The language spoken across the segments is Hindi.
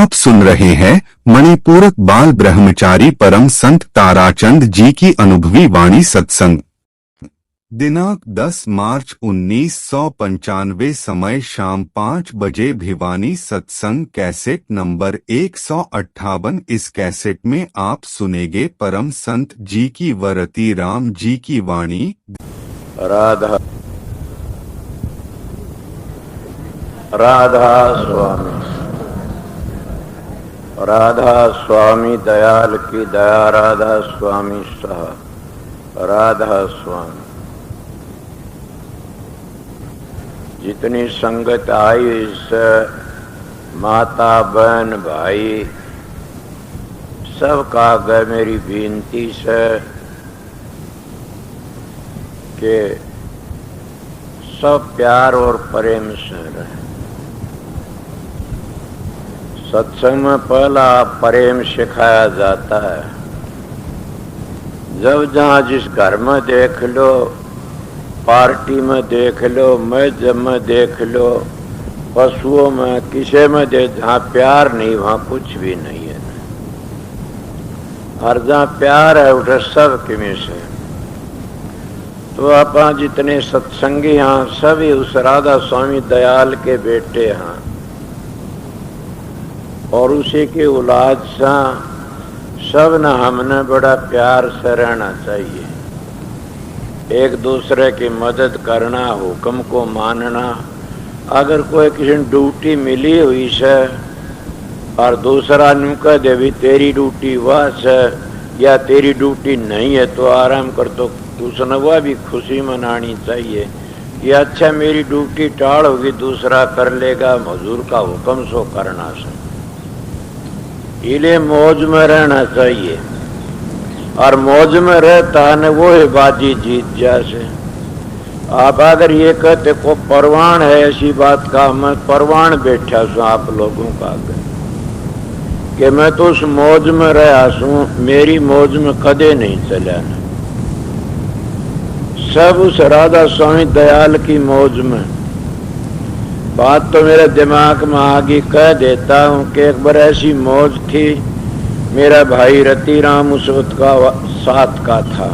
आप सुन रहे हैं मणिपूरक बाल ब्रह्मचारी परम संत ताराचंद जी की अनुभवी वाणी सत्संग। दिनांक 10 मार्च 1995, समय शाम 5 बजे। भिवानी सत्संग कैसेट नंबर 158। इस कैसेट में आप सुनेंगे परम संत जी की वरती राम जी की वाणी। राधा राधा स्वामी, राधा स्वामी दयाल की दया, राधा स्वामी सह राधा स्वामी। जितनी संगत आई इस माता बहन भाई सबका आगे मेरी विनती से कि सब प्यार और प्रेम से रहे। सत्संग में पहला प्रेम सिखाया जाता है। जब जहाँ जिस घर में देख लो, पार्टी में देख लो, मस्जिद में देख लो, पशुओं में, किसी में जहाँ प्यार नहीं वहाँ कुछ भी नहीं है। और जहाँ प्यार है उठे सब किमें से। तो आप जितने सत्संगी यहाँ सभी उस राधा स्वामी दयाल के बेटे हैं और उसी की औलाद सा सब न हमने बड़ा प्यार से रहना चाहिए। एक दूसरे की मदद करना, हुक्म को मानना। अगर कोई किसी ड्यूटी मिली हुई से और दूसरा नु कह दे भी तेरी ड्यूटी वह से या तेरी ड्यूटी नहीं है तो आराम कर, तो उसने वह भी खुशी मनानी चाहिए कि अच्छा मेरी ड्यूटी टाल होगी, दूसरा कर लेगा। मजदूर का हुक्म सो करना से इले मौज में रहना चाहिए। और मौज में रहता है वो ही बाजी जीत जैसे। आप अगर ये कहते को परवान है, ऐसी बात का मैं परवान बैठा हूँ आप लोगों का आगे कि मैं तो उस मौज में रहा हूँ, मेरी मौज में कदे नहीं चला। सब उस राधा स्वामी दयाल की मौज में। बात तो मेरे दिमाग में आगे कह देता हूँ कि एक बार ऐसी मौज थी। मेरा भाई रति राम उस वक्त का साथ का था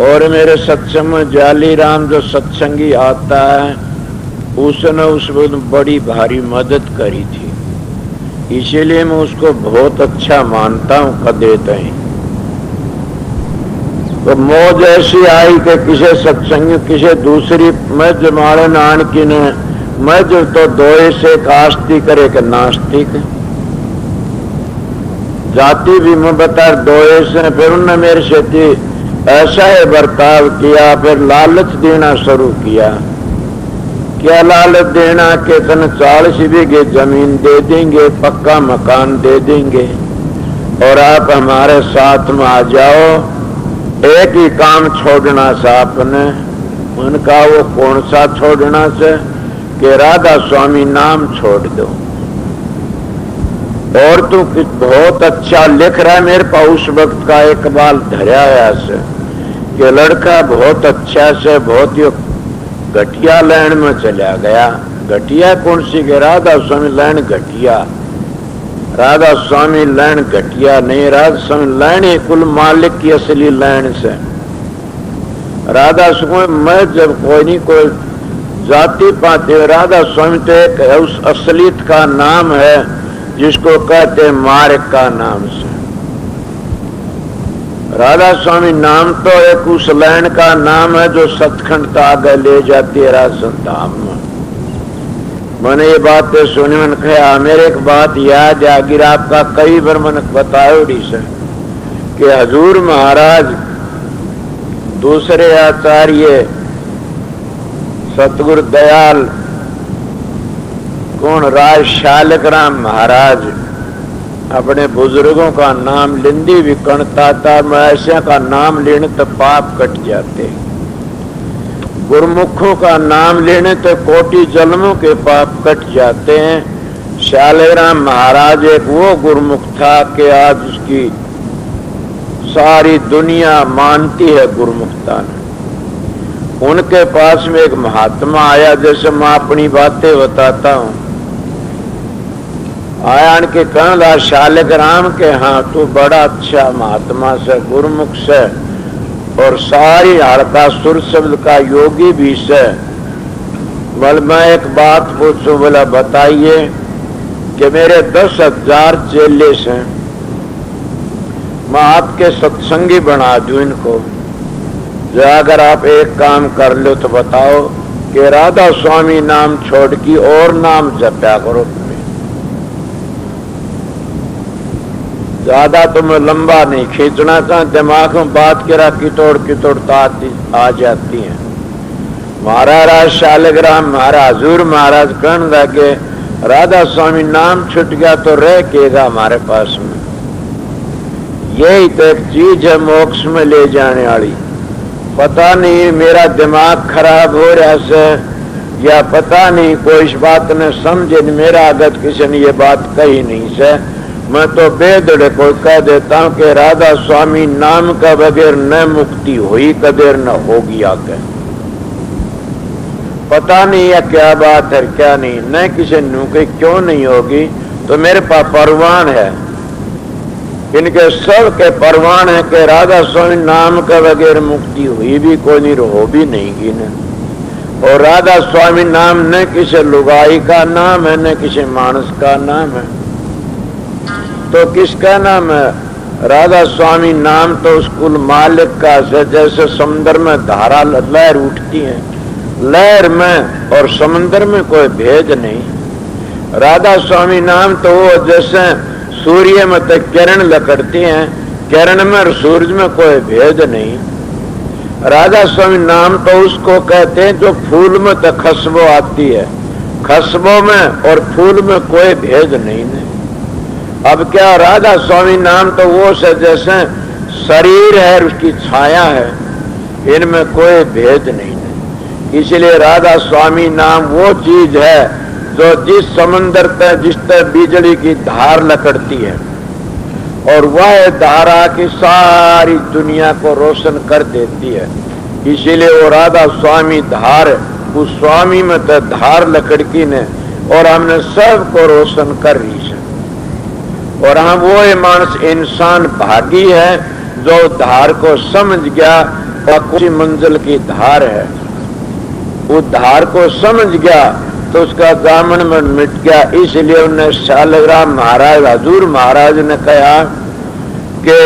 और मेरे सत्संग में जाली राम जो सत्संगी आता है उसने उस वक्त बड़ी भारी मदद करी थी। इसीलिए मैं उसको बहुत अच्छा मानता हूँ कदे तई। तो मौज ऐसी आई कि किसी सत्संगी किसी दूसरी मैं जमाड़े नान की ने मैं जो तो दोए से कास्ती करे कि नास्तिक जाति भी मैं बता दोए से। फिर उन्होंने मेरे से ऐसा ही बर्ताव किया, फिर लालच देना शुरू किया। क्या लालच देना कि तन 40 बीघे जमीन दे देंगे, पक्का मकान दे देंगे और आप हमारे साथ में आ जाओ। एक ही काम छोड़ना सा आपने। उनका वो कौन सा छोड़ना से कि राधा स्वामी नाम छोड़ दो। और तू बहुत अच्छा लिख रहा है। मेरे पास उस वक्त का इकबाल धरा से कि लड़का बहुत अच्छा से बहुत ही घटिया लाइन में चला गया। घटिया कौन सी के राधा स्वामी लाइन घटिया, राधा स्वामी लाइन घटिया नहीं। राधा स्वामी लाइन ही कुल मालिक की असली लाइन से। राधा स्वामी मैं जब कोई नहीं कोई जाति पाते, राधा स्वामी तो एक उस असलियत का नाम है जिसको कहते मार्ग का नाम से। राधा स्वामी नाम तो एक उस लाइन का नाम है जो सचखंड तक आगे ले जाती है राजधाम में। मैंने ये बातें सुनी, मैंने कहा मेरे एक बात याद आ गई, आपका कई बार मैंने बताया से कि हजूर महाराज दूसरे आचार्य सतगुरु दयाल कौन राज शालक राम महाराज अपने बुजुर्गों का नाम लिंदी भी कणता था। मैं ऐसे का नाम लेने तो पाप कट जाते। गुरमुखों का नाम लेने तो कोटि जन्मों के पाप कट जाते हैं। शालक राम महाराज एक वो गुरमुख था कि आज उसकी सारी दुनिया मानती है गुरमुखता ने। उनके पास में एक महात्मा आया, जैसे मैं अपनी बातें बताता हूँ। आयान के कहला शालिग्राम के हाँ तू बड़ा अच्छा महात्मा से गुरुमुख से और सारी हड़का सुर शब्द का योगी भी से। बोल मैं एक बात पूछूं? बोला बताइए कि मेरे 10,000 चेले से मैं आपके सत्संगी बना दूं इनको, जो अगर आप एक काम कर लो तो बताओ कि राधा स्वामी नाम छोड़ की और नाम जपया करो। ज्यादा तुम्हें लंबा नहीं खींचना चाह, दिमाग में बात करा कितोड़ता आ जाती है। महाराज शालिग्राम महाराज हजूर महाराज कहने लगे राधा स्वामी नाम छूट गया तो रह केगा हमारे पास में। यही तो एक चीज है मोक्ष में ले जाने वाली। पता नहीं मेरा दिमाग खराब हो रहा से या पता नहीं कोई इस बात ने समझे नहीं, मेरा अगत किसी ने ये बात कही नहीं से। मैं तो बेदड़े को कह देता हूं कि राधा स्वामी नाम का बगैर न मुक्ति हुई कदेर न होगी आगे। पता नहीं है क्या बात है क्या नहीं, न किसी नुके क्यों नहीं होगी। तो मेरे पास परवान है, इनके सब के परवान है कि राधा स्वामी नाम का बगैर मुक्ति हुई भी कोई नहीं, हो भी नहीं की न। और राधा स्वामी नाम न किसी लुगाई का नाम है न किसी मानस का नाम है, तो किसका नाम है? राधा स्वामी नाम तो उस कुल मालिक का है। जैसे समुद्र में धारा लहर उठती है, लहर में और समुद्र में कोई भेद नहीं। राधा स्वामी नाम तो वो जैसे सूर्य में तो किरण लकड़ती हैं, किरण में और सूरज में कोई भेद नहीं। राधा स्वामी नाम तो उसको कहते हैं जो फूल में तो खुशबू आती है, खुशबू में और फूल में कोई भेद नहीं है। अब क्या राधा स्वामी नाम तो वो से जैसे शरीर है उसकी छाया है, इनमें कोई भेद नहीं है। इसलिए राधा स्वामी नाम वो चीज है जो जिस समंदर पे जिस तरह बिजली की धार लकड़ती है और वह धारा की सारी दुनिया को रोशन कर देती है। इसीलिए वो राधा स्वामी धार, उस स्वामी में तो धार लकड़की ने और हमने सबको रोशन कर रही है। और हम वो मानस इंसान भागी है जो धार को समझ गया और किसी मंजिल की धार है, वो धार को समझ गया तो उसका दामन में मिट गया। इसलिए उन्हें शालिग्राम महाराज हजूर महाराज ने कहा कि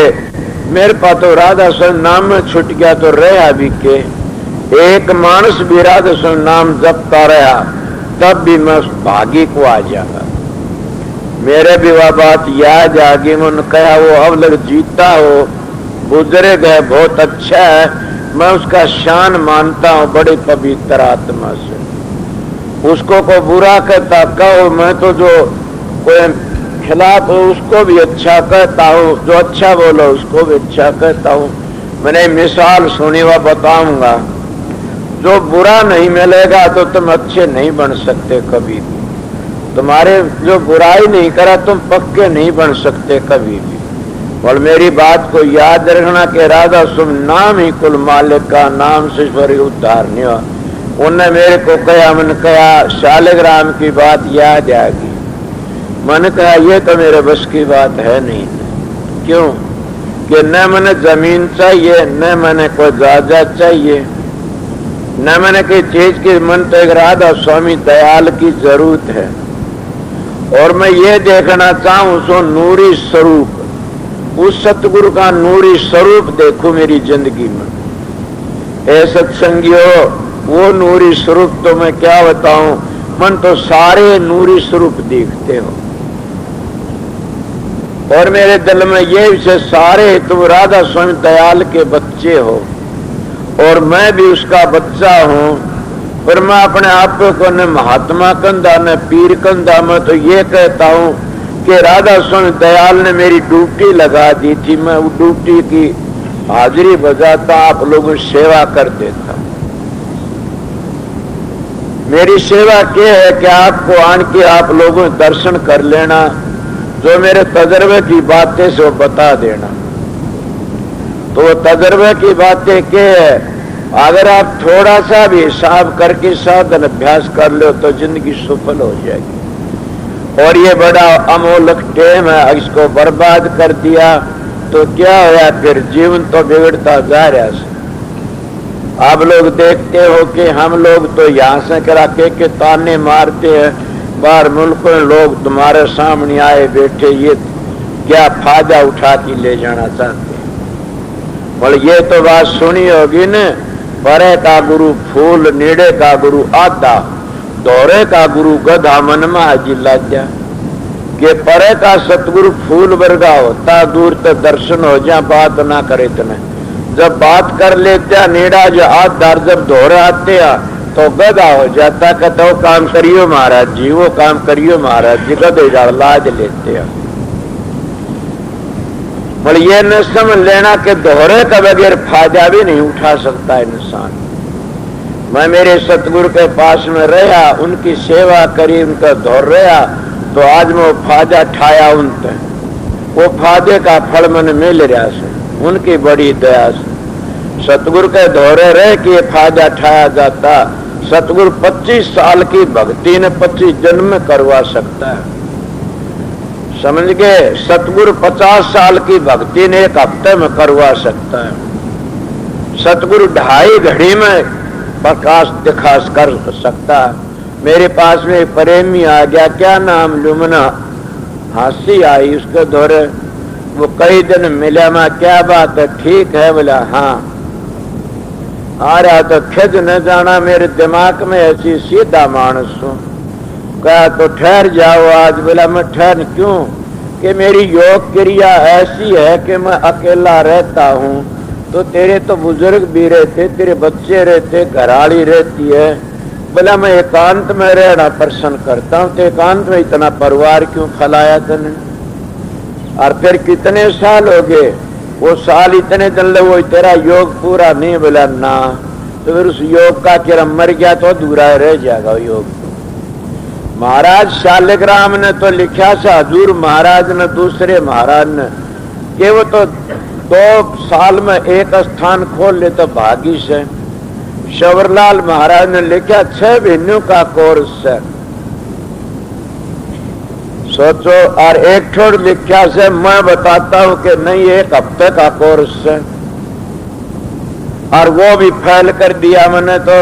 मेरे पास तो राधा स्वामी नाम में छूट गया तो रहा भी के एक मानस भी राधा स्वामी नाम जपता रहा तब भी मैं भागी को आ जाऊंगा। मेरे भी वह बात याद आ गई। मैंने कहा वो अब लग जीता हो बुजुर्ग है बहुत अच्छा है, मैं उसका शान मानता हूँ बड़ी पवित्र आत्मा से। उसको को बुरा कहता कहो, मैं तो जो कोई खिलाफ हो उसको भी अच्छा कहता हूँ, जो अच्छा बोलो उसको भी अच्छा कहता हूँ। मैंने मिसाल सुनी वह बताऊंगा, जो बुरा नहीं मिलेगा तो तुम अच्छे नहीं बन सकते कभी भी। तुम्हारे जो बुराई नहीं करा तुम पक्के नहीं बन सकते कभी भी। और मेरी बात को याद रखना कि राधा स्वामी नाम ही कुल मालिक का नाम से ईश्वर उद्धार नहीं हुआ। उन्होंने मेरे को कहा, मैंने कहा शालिग्राम की बात याद आ गई। मैंने कहा ये तो मेरे बस की बात है नहीं। क्यों कि न मैंने जमीन चाहिए, न मैंने कोई जायदाद चाहिए, न मैंने कोई चीज की। मन तो एक राधा स्वामी दयाल की जरूरत है और मैं ये देखना चाहूं सो नूरी स्वरूप, उस सतगुरु का नूरी स्वरूप देखो मेरी जिंदगी में। ऐ सत्संगियों वो नूरी स्वरूप तो मैं क्या बताऊं, मन तो सारे नूरी स्वरूप देखते हो। और मेरे दिल में ये विषय सारे तुम राधा स्वामी दयाल के बच्चे हो और मैं भी उसका बच्चा हूं। पर मैं अपने आप को न महात्मा कंधा न पीर कंधा, मैं तो ये कहता हूं कि राधा स्वामी दयाल ने मेरी ड्यूटी लगा दी थी। मैं वो ड्यूटी की हाजिरी बजाता, आप लोगों की सेवा कर देता। मेरी सेवा क्या है कि आपको आन के आप लोगों दर्शन कर लेना, जो मेरे तजर्बे की बातें से वो बता देना। तो वो तजर्बे की बातें क्या है, अगर आप थोड़ा सा भी हिसाब करके साधन अभ्यास कर लो तो जिंदगी सफल हो जाएगी। और ये बड़ा अमोलक टेम है, इसको बर्बाद कर दिया तो क्या होया, फिर जीवन तो बिगड़ता जा रहा है। आप लोग देखते हो कि हम लोग तो यहाँ से करा के ताने मारते हैं, बाहर मुल्क में लोग तुम्हारे सामने आए बैठे, ये क्या फायदा उठा के ले जाना चाहते हैं। बोले ये तो बात सुनी होगी न, परे का गुरु फूल, नीड़े का गुरु आधा, दोहरे का गुरु गधा, मन में जिला जा कि परे का सतगुरु फूल वर्गा होता, दूर तक दर्शन हो जा, बात ना करे तने, जब बात कर लेते नीड़ा जो आधार, जब दोहरे आते तो गधा हो जाता, कहता वो काम करियो महाराज जी, वो काम करियो महाराज जी, गधे जाड़ लाज लेते हैं। बोले ये न समझ लेना कि दोहरे का बगैर फायदा भी नहीं उठा सकता इंसान। मैं मेरे सतगुरु के पास में रहा, उनकी सेवा करी, उनका दौर रहा, तो आज मैं वो फायदा ठाया उनसे, वो फायदे का फल मन मिल रहा से, उनकी बड़ी दया से। सतगुरु के दौरे रह के फायदा ठाया जाता। सतगुरु 25 साल की भक्ति ने 25 जन्म में करवा सकता है, समझ गए। सतगुरु 50 साल की भक्ति ने 1 हफ्ते में करवा सकता है। सतगुरु 2.5 घड़ी में प्रकाश दिखा कर सकता है। मेरे पास में एक प्रेमी आ गया, क्या नाम लुमना, हंसी आई उसके दौरे, वो कई दिन मिला, मैं क्या बात है, ठीक है, बोला हाँ। आ रहा तो खिज न जाना, मेरे दिमाग में ऐसी सीधा मानस हूँ, कहा तो ठहर जाओ आज। बोला मैं ठहर क्यों, कि मेरी योग क्रिया ऐसी है कि मैं अकेला रहता हूँ, तो तेरे तो बुजुर्ग भी रहते, तेरे बच्चे रहते, घराड़ी रहती है। बोला मैं एकांत में रहना पसंद करता हूँ, तो एकांत में इतना परिवार क्यों फैलाया तूने, और फिर कितने साल हो गए, वो साल इतने चल रहे, वो तेरा योग पूरा नहीं। बोला ना, तो फिर उस योग का किरण मर गया तो अधूरा रह जाएगा योग। महाराज शालिग्राम ने तो लिखा था, हजूर महाराज ने, दूसरे महाराज ने, कि वो तो 2 साल में एक स्थान खोल ले तो भागी से। शबरलाल महाराज ने लिखा 6 महीनों का कोर्स है, सोचो। और एक छोड़ लिखा से मैं बताता हूं कि नहीं 1 हफ्ते का कोर्स है, और वो भी फैल कर दिया मैंने तो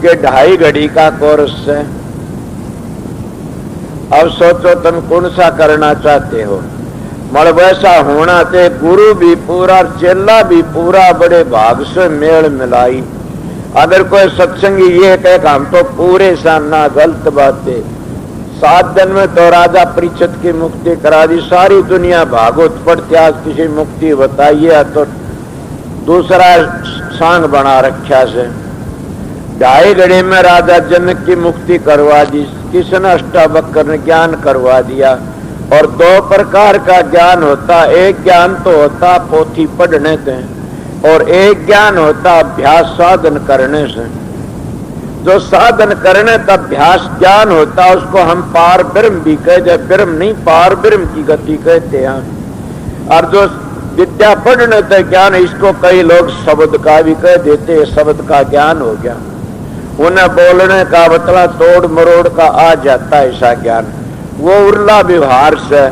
कि 2.5 घड़ी का कोर्स है। अब सोचो तुम कौन सा करना चाहते हो। मल वैसा होना थे, गुरु भी पूरा, चेला भी पूरा, बड़े भाग से मेल मिलाई। अगर कोई सत्संगी ये कहे हम तो पूरे साना, गलत बात है। 7 दिन में तो राजा परीक्षित की मुक्ति करा दी, सारी दुनिया भागवत पढ़ते, आज किसी मुक्ति बताइए तो दूसरा सांग बना रखा से। 2.5 घड़ी में राजा जनक की मुक्ति करवा दी, किसने अष्टावक्र ने ज्ञान करवा दिया। और 2 प्रकार का ज्ञान होता, एक ज्ञान तो होता पोथी पढ़ने से, और एक ज्ञान होता अभ्यास साधन करने से। जो साधन करने का अभ्यास ज्ञान होता, उसको हम पार ब्रह्म भी कहते, ब्रह्म नहीं पार ब्रह्म की गति कहते हैं। और जो विद्या पढ़ने का ज्ञान, इसको कई लोग शब्द का भी कह देते, शब्द का ज्ञान हो गया। उन्हें बोलने का मतलब तोड़ मरोड़ का आ जाता है ऐसा ज्ञान, वो उर्ला व्यवहार से।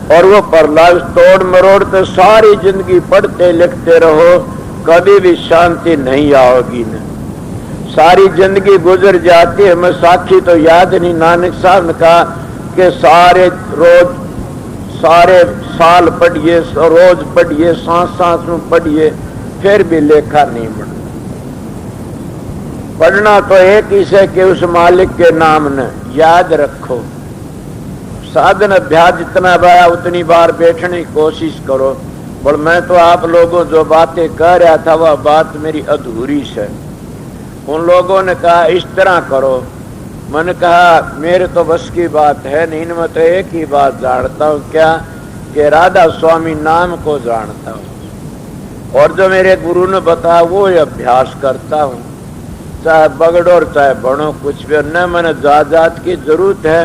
और वो प्रहलाद तोड़ मरोड़ तो सारी जिंदगी पढ़ते लिखते रहो, कभी भी शांति नहीं आओगी न, सारी जिंदगी गुजर जाती है। मैं साखी तो याद नहीं, नानक साहब ने कहा कि सारे साल पढ़िए, रोज पढ़िए, सांस में पढ़िए, फिर भी लेखा नहीं बढ़। पढ़ना तो एक ही से कि उस मालिक के नाम ने याद रखो। साधन अभ्यास जितना बाया उतनी बार बैठने की कोशिश करो। पर मैं तो आप लोगों जो बातें कह रहा था वह बात मेरी अधूरी है। उन लोगों ने कहा इस तरह करो, मैंने कहा मेरे तो बस की बात है नहीं, मैं तो एक ही बात जानता हूँ, क्या कि राधा स्वामी नाम को जानता हूँ, और जो मेरे गुरु ने बताया वो अभ्यास करता हूँ, चाहे बगड़ो और चाहे बनो कुछ भी। न मैंने जात की जरूरत है,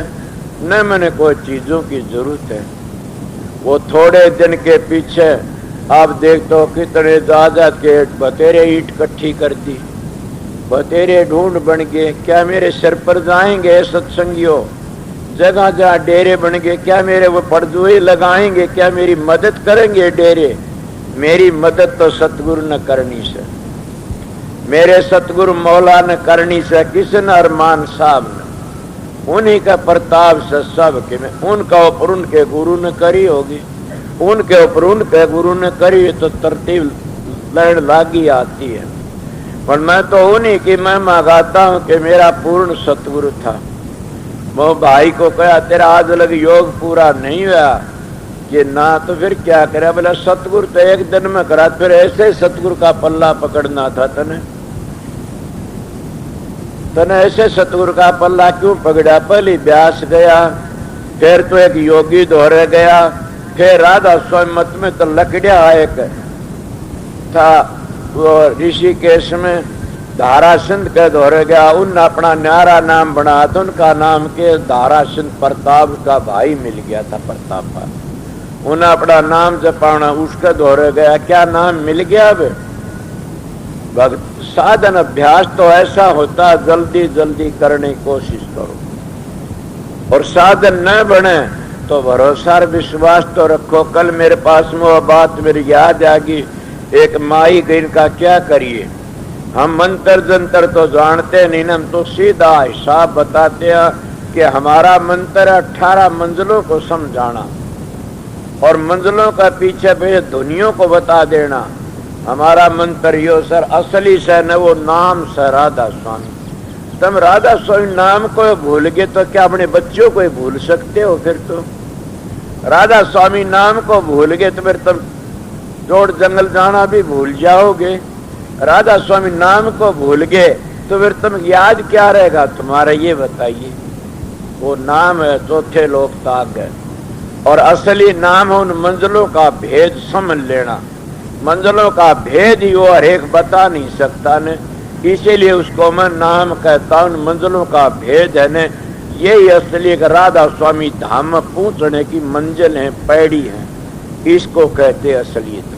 न मैंने कोई चीजों की जरूरत है। वो थोड़े दिन के पीछे आप देखते हो कितने जात के बतेरे ईंट इकट्ठी कर दी, बतेरे ढूंढ बन गए। क्या मेरे सिर पर जाएंगे सत्संगियों? जगह जहाँ डेरे बन गए, क्या मेरे वो परजुए लगाएंगे? क्या मेरी मदद करेंगे डेरे? मेरी मदद तो सतगुरु ने करनी से, मेरे सतगुरु मौला ने करनी से, किशन अरमान साहब ने, उन्हीं का प्रताप से सब के में, उनका ऊपर उनके गुरु ने करी होगी, उनके ऊपर उनके गुरु ने करी तो तरतीब लड़ लागी आती है। पर मैं तो उन्हीं की महिमा गाता हूं कि मेरा पूर्ण सतगुरु था। वो भाई को कहा तेरा आज लग योग पूरा नहीं हुआ कि ना, तो फिर क्या करे? बोला सतगुरु तो एक दिन में करा, फिर ऐसे सतगुरु का पल्ला पकड़ना था तने ऐसे सतगुरु का पल्ला क्यों पकड़ा? पहले व्यास गया, फिर तो एक योगी दोहरे गया, फिर राधा स्वामी मत में तो लकड़िया एक था वो ऋषिकेश में धारासिंध के दोहरे गया, उन अपना न्यारा नाम बना तो उनका नाम के धारासिंध प्रताप का भाई मिल गया था, प्रतापा। उन्हें अपना नाम जपाना उसके दोहरे गया, क्या नाम मिल गया? अब भक्त साधन अभ्यास तो ऐसा होता, जल्दी जल्दी करने की कोशिश करो, और साधन न बने तो भरोसा और विश्वास तो रखो। कल मेरे पास में वो बात मेरी याद आ गई, एक माई गई का क्या करिए, हम मंत्र जंतर तो जानते नहीं, हम तो सीधा हिसाब बताते हैं कि हमारा मंत्र 18 मंजिलों को समझाना और मंजिलों का पीछे पीछे धुनियों को बता देना। हमारा मंत्र यो सर असली से न वो नाम से राधा स्वामी। तुम राधा स्वामी नाम को भूल गए तो क्या अपने बच्चों को भूल सकते हो? फिर तो राधा स्वामी नाम को भूल गए तो फिर तुम जोड़ जंगल जाना भी भूल जाओगे। राधा स्वामी नाम को भूल गए तो फिर तुम याद क्या रहेगा तुम्हारा? ये बताइए। वो नाम है चौथे लोक ताग है, और असली नाम है उन मंजिलों का भेद समझ लेना। मंजिलों का भेद ही वो हर एक बता नहीं सकता ने, इसीलिए उसको मैं नाम कहता हूं। मंजिलों का भेद है ने, यही असली राधा स्वामी धाम में पहुंचने की मंजिल है, पैड़ी है, इसको कहते असलियत।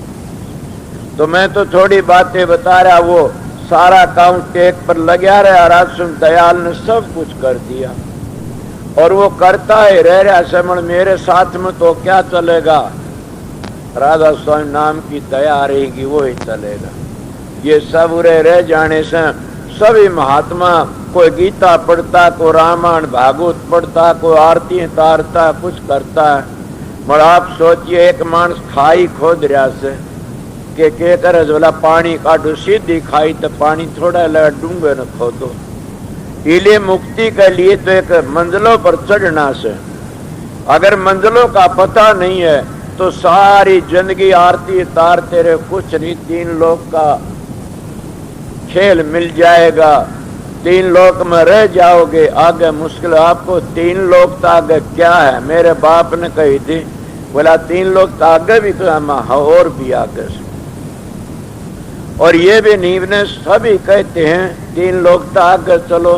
तो मैं तो थोड़ी बातें बता रहा, वो सारा काम टेक पर लगा रहा। राधा दयाल ने सब कुछ कर दिया और वो करता है रह रहा समण मेरे साथ में तो क्या चलेगा? राधा स्वामी नाम की दया रहेगी वो ही चलेगा। ये सब उरे रह जाने से सभी महात्मा कोई गीता पढ़ता, कोई रामायण भागवत पढ़ता, कोई आरती तारता, कुछ करता है। मगर आप सोचिए एक मानस खाई खोद रहा से के करे बोला पानी काटो, सीधी खाई तो पानी थोड़ा लगा डूंगे न खोदो। इले मुक्ति के लिए तो एक मंजिलों पर चढ़ना से, अगर मंजिलों का पता नहीं है तो सारी जिंदगी आरती तारते रहे, कुछ नहीं। 3 लोक का खेल मिल जाएगा, 3 लोक में रह जाओगे, आगे मुश्किल। आपको 3 लोक तो आगे क्या है? मेरे बाप ने कही थी, बोला 3 लोक तो आगे भी तो हम और भी आगे से। और ये भी नींव ने सभी कहते हैं 3 लोक तो आगे चलो।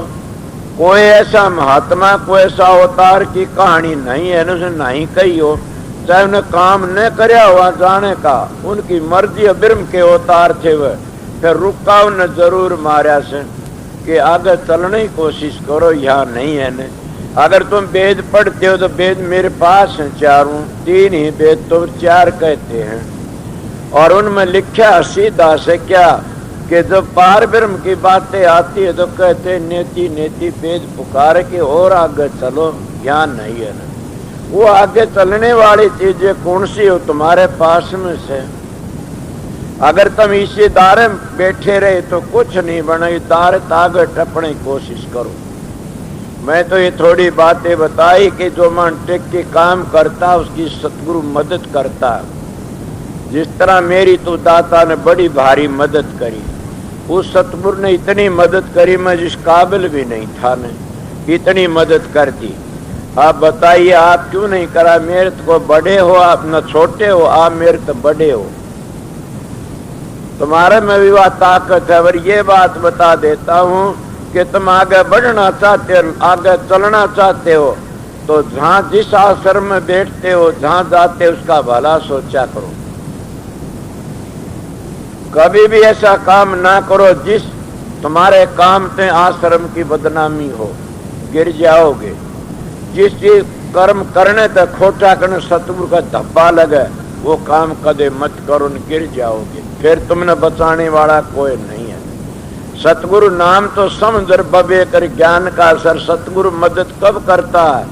कोई ऐसा महात्मा, कोई ऐसा अवतार की कहानी नहीं है न नहीं कही हो, चाहे उन्हें काम न करया हुआ जाने का, उनकी मर्जी ब्रह्म के अवतार थे वह, फिर रुका उन्हें जरूर मारा से कि आगे चलने की कोशिश करो, यहाँ नहीं है न। अगर तुम वेद पढ़ते हो तो वेद मेरे पास हैं 4, 3 ही वेद तो 4 कहते हैं, और उनमें लिखा सीधा से क्या कि जब पार ब्रह्म की बातें आती है तो कहते नेति नेति वेद पुकार के और आगे चलो, यहाँ नहीं है ना। वो आगे चलने वाली चीजें कौन सी हो तुम्हारे पास में से? अगर तुम इसी दायरे में बैठे रहे तो कुछ नहीं बने, दायरे आगे टपने की कोशिश करो। मैं तो ये थोड़ी बातें बताई कि जो मन टेक के काम करता उसकी सतगुरु मदद करता। जिस तरह मेरी तो दाता ने बड़ी भारी मदद करी, उस सतगुरु ने इतनी मदद करी मैं जिस काबिल भी नहीं था ने इतनी मदद कर दी। आप बताइए आप क्यों नहीं करा? मेरे तो बड़े हो आप, न छोटे हो आप, मेरे तो बड़े हो। तुम्हारे में भी वह ताकत है। और ये बात बता देता हूँ कि तुम आगे बढ़ना चाहते हो, आगे चलना चाहते हो तो जहाँ जिस आश्रम में बैठते हो, जहाँ जाते हो उसका भला सोचा करो। कभी भी ऐसा काम ना करो जिस तुम्हारे काम से आश्रम की बदनामी हो, गिर जाओगे। जिस चीज कर्म करने तक खोटा करने सतगुरु का धब्बा लगे वो काम कदे मत करो, गिर जाओगे, फिर तुमने बचाने वाला कोई नहीं है। सतगुरु नाम तो समझ बबे कर ज्ञान का असर। सतगुरु मदद कब करता है?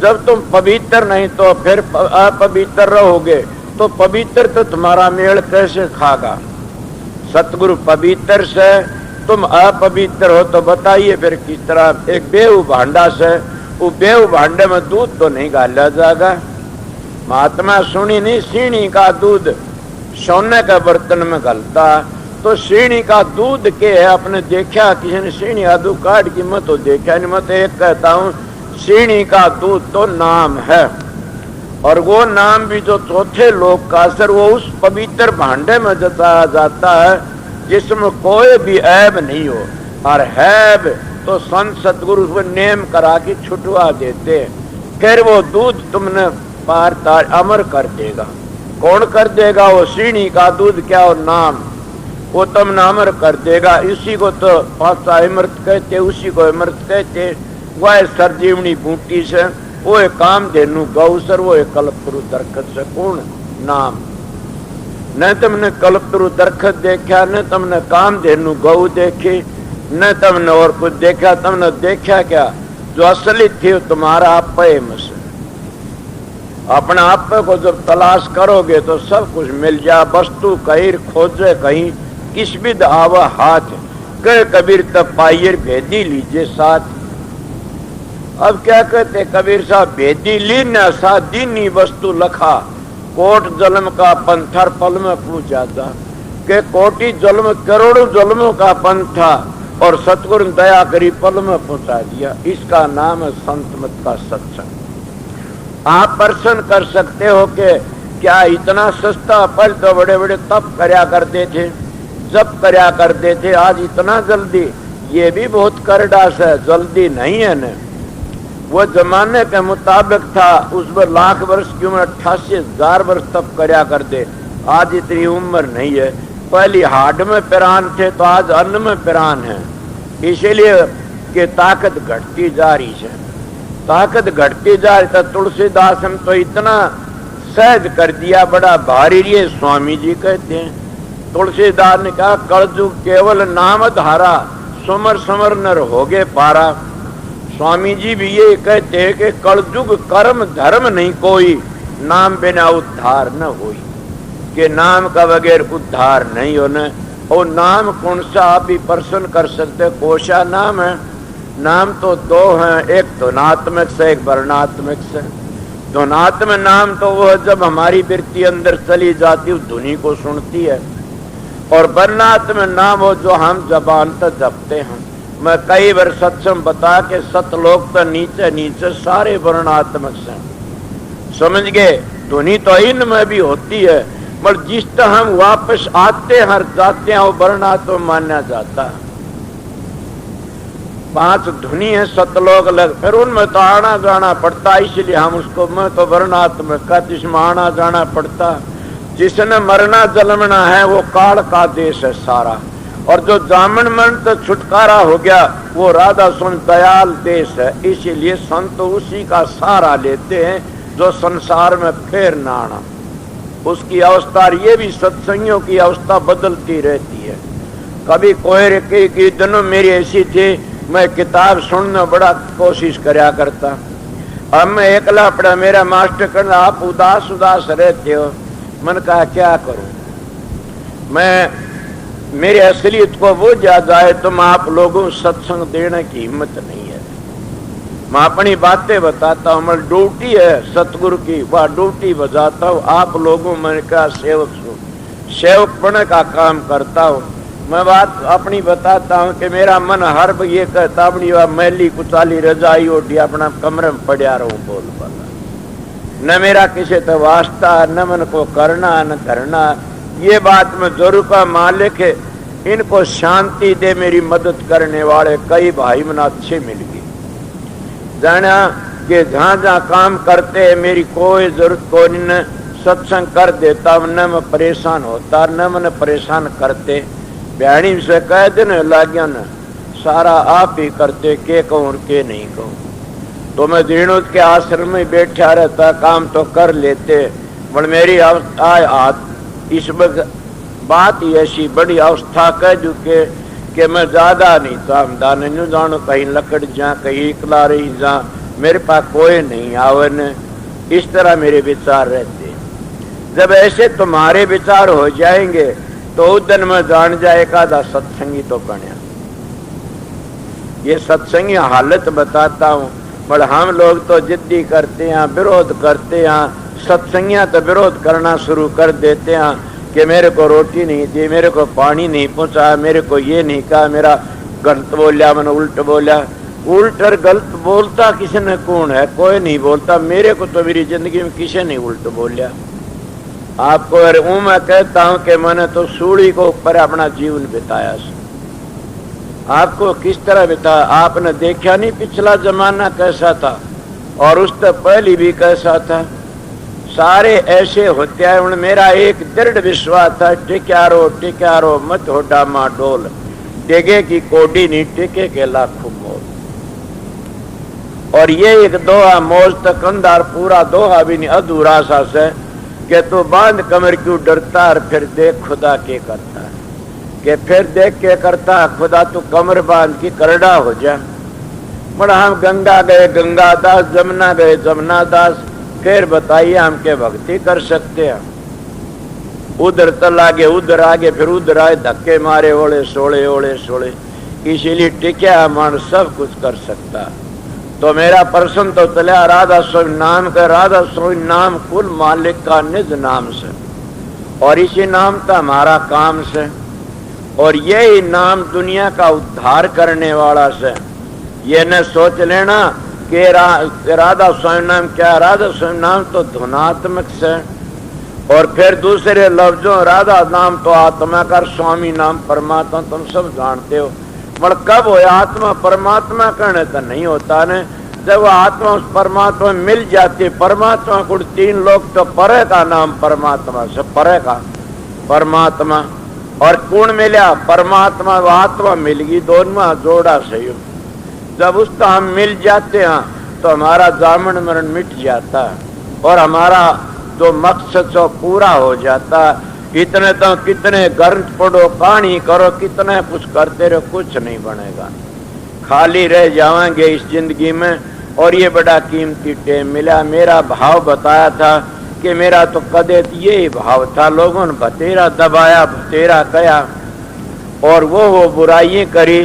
जब तुम पवित्र नहीं तो फिर अपवित्र रहोगे, तो पवित्र तो तुम्हारा मेल कैसे खागा? सतगुरु पवित्र से तुम अपवित्र हो तो बताइए फिर किस तरह? एक बेहू भांडा से वो बेहू भांडे में दूध तो नहीं गाला जाएगा। महात्मा सुनी नहीं, सीणी का दूध सोने के बर्तन में गलता, तो सीणी का दूध के है? आपने देखा किसी ने सीणी का दूध काट की? मैं तो देखा नहीं। मैं तो एक कहता हूँ सीणी का दूध तो नाम है, और वो नाम भी जो चौथे लोक का असर वो उस पवित्र भांडे में जताया जाता है जिसमें कोई भी ऐब नहीं हो। और हैब तो संत सतगुरु को नेम करा के छुटवा देते, फिर वो दूध तुमने पार तार अमर कर देगा। कौन कर देगा? वो सीणी का दूध क्या और नाम, वो तुमने अमर कर देगा। इसी को तो पासा अमृत कहते, उसी को अमृत कहते। वह सरजीवनी बूटी से, वो एक कामधेनु गौसर, वो एक कल्पतरु दरखत से। कौन? नाम। न तुमने कल्पतरु दरखत देखा, न तुमने कामधेनु गौ देखी, न तुमने और कुछ देखा। तुमने देखा क्या? जो असली थी तुम्हारा आप से। अपना आप को जब तलाश करोगे तो सब कुछ मिल जा। वस्तु कहीं खोजे कहीं, किस विद आवा हाथ, कह कबीर तब पाइर भेदी लीजिए साथ। अब क्या कहते कबीर साहब? भेदी ली न सा दीनी वस्तु लखा, कोट जन्म का पंथर पल में पूछ जाता। के कोटि जन्म करोड़ों जन्मों का पंथ था और सतगुरु दया करी पल में पहुंचा दिया। इसका नाम है संत मत का सत्संग। आप प्रश्न कर सकते हो कि क्या इतना सस्ता? पल तो बड़े बड़े तप करया करते थे, जब करया करते थे, आज इतना जल्दी? ये भी बहुत करडास है, जल्दी नहीं है न। वो जमाने के मुताबिक था, उसमें लाख वर्ष की उम्र 88,000 वर्ष तप करया करते। आज इतनी उम्र नहीं है। पहली हाड में पिरान थे तो आज अन्न में पिरान है, इसीलिए कि ताकत घटती जा रही है। ताकत घटती जा रही। तो तुलसीदास हम तो इतना सहज कर दिया, बड़ा भारी रे स्वामी जी कहते हैं। तुलसीदास ने कहा कलयुग केवल नाम धारा, सुमर समर नर होगे पारा। स्वामी जी भी ये कहते हैं कि कलयुग कर्म धर्म नहीं कोई, नाम बिना उद्धार न होई। कि नाम का बगैर उद्धार नहीं होना। और नाम कौन सा? आप भी प्रश्न कर सकते। कोशा नाम है। नाम तो दो हैं, एक ध्वनात्मक से, एक वर्णात्मक से। ध्वनात्मक नाम तो वो है जब हमारी वृत्ति अंदर चली जाती है, धुनी को सुनती है। और वर्णात्मक नाम हो जो हम जबान तक जपते हैं। मैं कई बार सत्संग बता के सतलोक तो नीचे नीचे सारे वर्णात्मक से, समझ गए? ध्वनि तो इनमें भी होती है, पर जिस तरह हम वापस आते हैं जाते हैं वो वर्णात्मक माना जाता है। 5 ध्वनि है सतलोक लग, फिर उनमें तो आना जाना पड़ता, इसलिए हम उसको मैं तो वर्णात्मक का, जिसमें आना जाना पड़ता। जिसने मरना जन्मना है वो काल का देश है सारा। और जो जामन मन तो छुटकारा हो गया वो राधा सुन दयाल देश है। इसीलिए संत उसी का सहारा लेते हैं जो संसार में फेर ना आना। उसकी अवस्था, ये भी सत्संगियों की अवस्था बदलती रहती है। कभी कोई की दिनों मेरी ऐसी थी, मैं किताब सुनने बड़ा कोशिश करया करता। अब मैं एकला पड़ा, मेरा मास्टर कहना आप उदास उदास रहते हो। मन कहा क्या करूं मैं, मेरी असलियत को वो जा जाए तो मैं आप लोगों को सत्संग देने की हिम्मत नहीं है। मैं अपनी बातें बताता हूँ, मैं ड्यूटी है सतगुरु की, वह ड्यूटी बजाता हूँ। आप लोगों में का सेवक हूँ, सेवकपने का काम करता हूँ। मैं बात अपनी बताता हूँ कि मेरा मन हर ये कहता अपनी वह मैली कुचाली रजाई ओढ़ी अपना कमरे में पड़ा रहूं बोल पाता। न मेरा किसी तो वास्ता, न मन को करना न धरना। ये बात में जरूर का मालिक है, इनको शांति दे। मेरी मदद करने वाले कई भाई मन अच्छे मिल गए, जाना कि जहाँ जहाँ काम करते हैं मेरी कोई जरूरत कोई न सत्संग कर देता, न मैं परेशान होता, न मन परेशान करते। बहनी से कह देने लागिया न सारा आप ही करते, के कहूँ और के नहीं कहूँ। तो मैं जीर्णोद के आश्रम में बैठा रहता, काम तो कर लेते, पर मेरी अवस्था इस वक्त बात ही ऐसी बड़ी अवस्था कह चुके कि मैं ज्यादा नहीं चाहता, नहीं जानो कहीं लकड़ जा, कहीं इकला रही जा, मेरे पास कोई नहीं आवन। इस तरह मेरे विचार रहते। जब ऐसे तुम्हारे विचार हो जाएंगे तो उस दिन में जान जाएगा दा सत्संगी तो बने। ये सत्संगी हालत बताता हूं, पर हम लोग तो जिद्दी करते हैं, विरोध करते हैं। सत्संगियां तो विरोध करना शुरू कर देते हैं कि मेरे को रोटी नहीं दी, मेरे को पानी नहीं पहुंचा, मेरे को ये नहीं कहा, मेरा गलत बोलिया, मैंने उल्ट बोला। उल्ट और गलत बोलता किसी ने कौन है? कोई नहीं बोलता। मेरे को तो मेरी जिंदगी में किसी ने उल्ट बोलिया। आपको मैं कहता हूं कि मैंने तो सूली को ऊपर अपना जीवन बिताया। आपको किस तरह बिताया आपने देखा नहीं? पिछला जमाना कैसा था और उससे पहले भी कैसा था। सारे ऐसे होते हैं। उन मेरा एक दृढ़ विश्वास था, टिक्यारो मत हो डामा डोल, टेके की कोडी नहीं टेके के लाखों मोल। और ये एक दोहा मौज तक अंदार पूरा दोहा भी नहीं अधूरा सा से कि तू बांध कमर क्यों डरता और फिर देख खुदा के करता है, कि फिर देख के करता खुदा, तू कमर बांध की करड़ा हो जा। बड़ा हम गंगा गए गंगादास, जमुना गए जमुनादास, फिर बताइए हम के भक्ति कर सकते हैं? उधर तल आगे उधर आगे फिर उधर आए, धक्के मारे ओले सोले। इसीलिए टिक्या मन सब कुछ कर सकता। तो मेरा प्रश्न तो चला राधा स्वामी नाम का, राधा स्वामी नाम कुल मालिक का निज नाम से, और इसी नाम का हमारा काम से, और यही नाम दुनिया का उद्धार करने वाला से। ये न सोच लेना कि राधा स्वामी नाम क्या? राधा स्वामी नाम तो धुनात्मक से, और फिर दूसरे लफ्जों राधा नाम तो आत्मा का, स्वामी नाम परमात्मा, तुम सब जानते हो। पर कब हो आत्मा परमात्मा कहने तो नहीं होता ने। जब आत्मा उस परमात्मा मिल जाती, परमात्मा को तीन लोग तो परे का नाम परमात्मा से, परे का परमात्मा, और कौन मिला? परमात्मा व आत्मा मिल गई, दोनों जोड़ा सही। जब उसका हम मिल जाते हैं तो हमारा जामन मरण मिट जाता है और हमारा जो मकसद जो पूरा हो जाता। इतने तो कितने ग्रंथ पढ़ो, कहानी करो, कितने कुछ करते रहो, कुछ नहीं बनेगा, खाली रह जाएंगे इस जिंदगी में। और ये बड़ा कीमती टेम मिला। मेरा भाव बताया था कि मेरा तो कदे ये भाव था, लोगों ने बतेरा दबाया, बतेरा कया और वो बुराइयां करी।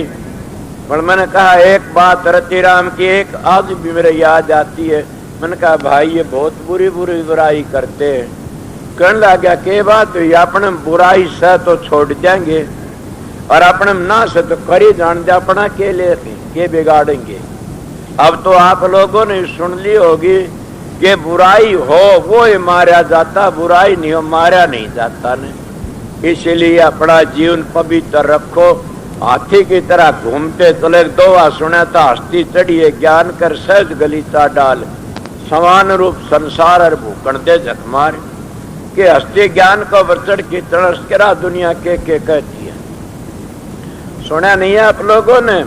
पर मैंने कहा एक बात रतिराम की एक आज भी मेरे याद आती है। मैंने कहा भाई ये बहुत बुरी बुराई करते हैं। कहने लगा के बात हुई, अपने बुराई से तो छोड़ देंगे और अपने ना से तो करी जान दे, अपना के लिए के बिगाड़ेंगे। अब तो आप लोगों ने सुन ली होगी कि बुराई हो वो ही मारा जाता, बुराई नहीं हो मारा नहीं जाता ने। इसलिए अपना जीवन पवित्र रखो। हाथी की तरह घूमते चले, दोहा सुना था, हस्ती चढ़िए ज्ञान कर सहज गलीचा डाल, समान रूप संसार और भूखण दे झक मार। के हस्ती ज्ञान को चढ़ की तरस करा दुनिया के कहती है। सुना नहीं है आप लोगों ने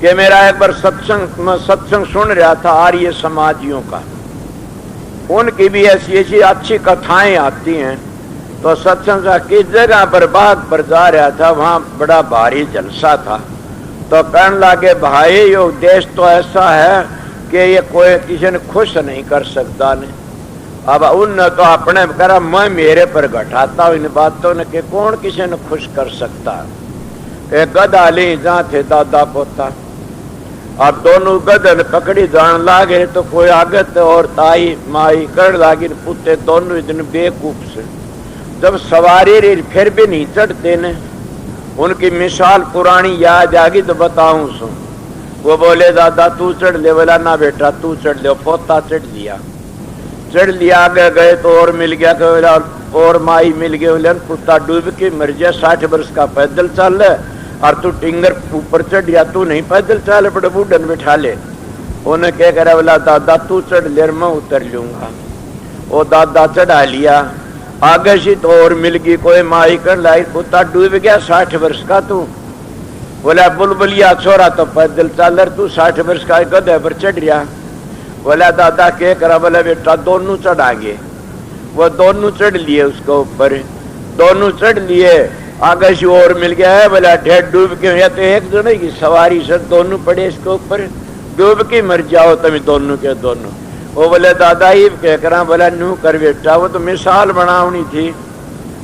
कि मेरा एक बार सत्संग सुन रहा था आर्य समाजियों का, उनकी भी ऐसी ऐसी अच्छी कथाएं आती हैं। तो सत्संग का किस जगह पर बाग पर जा रहा था, वहां बड़ा भारी जलसा था। तो कहने लगे भाई ये देश तो ऐसा है कि ये कोई किसी ने खुश नहीं कर सकता ने। अब उनने तो अपने करा, मैं मेरे पर घटाता हूं इन बातों ने कि कौन किसी ने खुश कर सकता। एक गधा ले जहां थे दादा पोता, अब दोनों गधन पकड़ी जान लागे तो कोई आगत और ताई माई कर लागी पुते दोनों इतने बेकूफ से। जब सवारी रही फिर भी नहीं चढ़ते ने। उनकी मिसाल पुरानी याद आ गई तो बताऊं सुन। वो बोले दादा तू चढ़ ले, बोला ना बेटा तू चढ़ ले। पोता चढ़ लिया आगे गए तो और मिल गया, तो और माई मिल गए, बोले कुत्ता डूब के मर गया, 60 वर्ष का पैदल चल और तू टिंगर ऊपर चढ़ गया, तू नहीं पैदल चल, बड़े बूढ़न बिठा ले। उन्हें क्या करा, बोला दादा तू चढ़ ले मैं उतर लूंगा। वो दादा चढ़ा लिया, आगे से तो और मिल गई, कोई माई कर लाई, कुत्ता डूब गया 60 वर्ष का तू। बोला बुलबुलिया छोरा तो पैदल चल, तू 60 वर्ष का गधे पर चढ़ गया। बोला दादा क्या करा? बोला बेटा दोनों चढ़ाएंगे। वो दोनों चढ़ लिए उसके ऊपर, दोनों चढ़ लिए, आगे से और मिल गया है। बोला ढेर डूब के, या तो एक जने की सवारी से दोनों पड़े इसके ऊपर, डूब के मर जाओ तुम दोनों के दोनों। वो बोले दादा ये क्या करा? बोला नू कर बेटा, वो तो मिसाल बनावनी थी,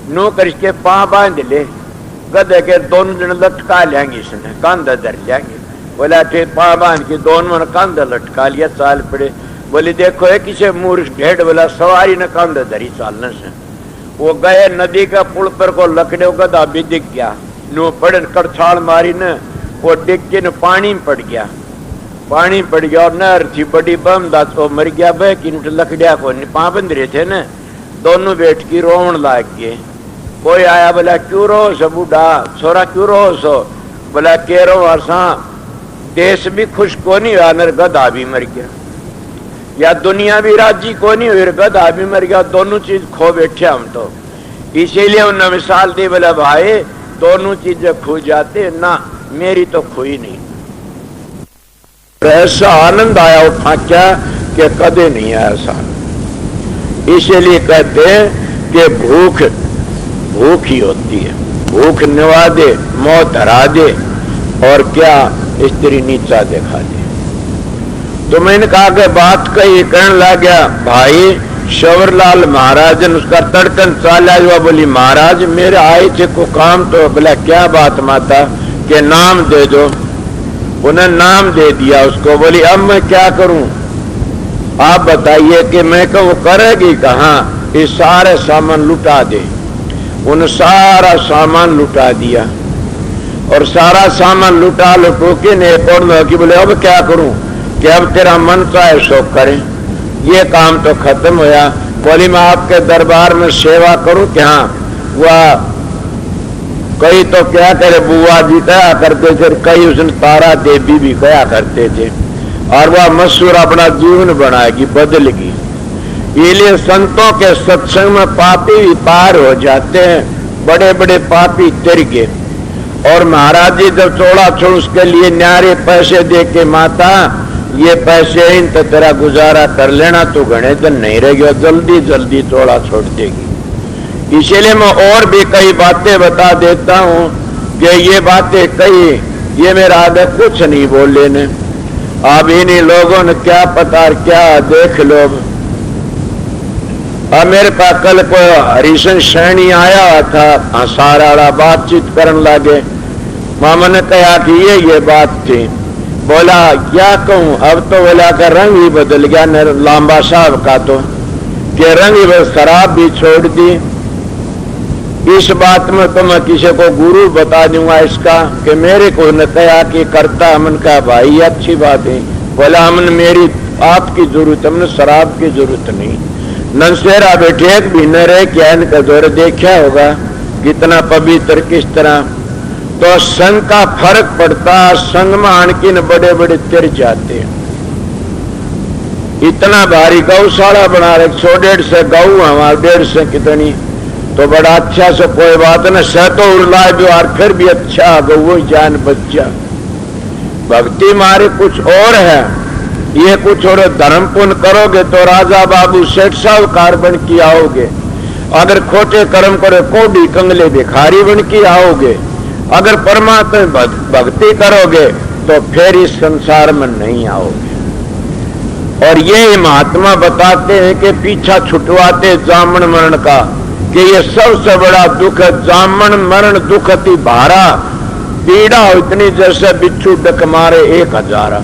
नू कर इसके पाँव बांध ले, गधे के दोनों जन लटका लेंगे, इसने कांधा धर लेंगे। बोला ठीक, पाँव बांध के दोनों ने कांधा लटका लिया, चाल पड़े। बोले देखो ये किसे मूर्ख ढेड़, बोला सवारी ने कांधा धरी चालने से। वो गए नदी का पुल पर को लकड़े गधा भी दिख गया, नो पड़े कड़छाल मारी न, वो डिग के न पानी में पड़ गया, पानी पड़ गया और नहर थी बड़ी बम दास वो मर गया। बह की लकड़िया को पाबंद रहे थे न, दोनों बैठ की रोवन लाग गए। कोई आया, बोला क्यों रो सो बूढ़ा छोरा, क्यों रो सो? बोला कह रो हरसा देश भी खुश को नहीं हुआ, नर गधा भी मर गया, या दुनिया भी राजी को नहीं हुई, गधा भी मर गया, दोनों चीज खो बैठे हम तो। इसीलिए उन्होंने मिसाल दी, बोला भाई दोनों चीजें खो जाते ना, मेरी तो खोई नहीं। ऐसा आनंद आया उठा क्या कि कदे नहीं आया ऐसा। इसीलिए कहते हैं कि भूख भूख ही होती है, भूख निवा दे, मौत हरा दे, और क्या स्त्री नीचा दिखा दे। तो मैंने कहा कि बात कही, कहने लग गया भाई शवरलाल महाराज ने उसका तड़कन चाला हुआ। बोली महाराज मेरे आए थे को काम, तो बोला क्या बात माता? के नाम दे दो। उन्हें नाम दे दिया उसको। बोली अब मैं क्या करूं, आप बताइए कि मैं कहूँ करेगी कहाँ? ये सारे सामान लुटा दे। उन सारा सामान लुटा दिया, और सारा सामान लुटा लुटो के ने की। बोले अब क्या करूं? कि अब तेरा मन चाहे सो करे, ये काम तो खत्म होया। बोली मैं आपके दरबार में सेवा करूं क्या? वह कई तो क्या करे बुआ जी कहा करते थे, कई उसने तारा देवी भी कहा करते थे, और वह मशहूर अपना जीवन बनाएगी, बदलेगी। इसलिए संतों के सत्संग में पापी भी पार हो जाते हैं, बड़े बड़े पापी तिर गए। और महाराज जी जब चौड़ा छोड़ उसके लिए न्यारे पैसे दे के माता ये पैसे इन तो तेरा गुजारा कर लेना, तो घने दिन नहीं रहेगी, जल्दी जल्दी चौड़ा छोड़ देगी। इसीलिए मैं और भी कई बातें बता देता हूँ कि ये बातें कही, ये मेरा आदत कुछ नहीं बोले ने। अब इन्हीं लोगों ने क्या पता क्या देख लो। अब मेरे पास कल को हरिशन सैनी आया था, सारा बातचीत करने लगे। मामा ने कहा कि ये बात थी। बोला क्या कहूं? अब तो बोला का रंग ही बदल गया लांबा साहब का, तो कि रंग ही बस शराब भी छोड़ दी। इस बात में तो मैं किसी को गुरु बता दूंगा इसका, कि मेरे को न कहा कि करता, हमने कहा भाई अच्छी बात है। बोला हमने मेरी आपकी जरूरत, हमने शराब की जरूरत नहीं। नंसेरा बैठे एक भी न रहे, क्या इनका जोर देखा होगा कितना पवित्र किस तरह। तो संग का फर्क पड़ता, संग में आणकिन बड़े बड़े तिर जाते हैं। इतना भारी गौशाला बना रहे, 100-150 गऊ हमारे 150 कितनी, तो बड़ा अच्छा से कोई बात न, सह तो उड़लाए व्यवहार फिर भी अच्छा गऊ जान बच्चा। भक्ति मारे कुछ और है, ये कुछ और धर्म पुण्य करोगे तो राजा बाबू सेठ साहूकार बन के आओगे। अगर खोटे कर्म करो कोडी कंगले भिखारी बन के आओगे। अगर परमात्मा भक्ति करोगे तो फिर इस संसार में नहीं आओगे। और ये महात्मा बताते हैं कि पीछा छुटवाते जामन मरण का, कि ये सबसे बड़ा दुख है, जामन मरण दुख अति भारा, पीड़ा इतनी जैसे बिच्छू डक मारे 1000।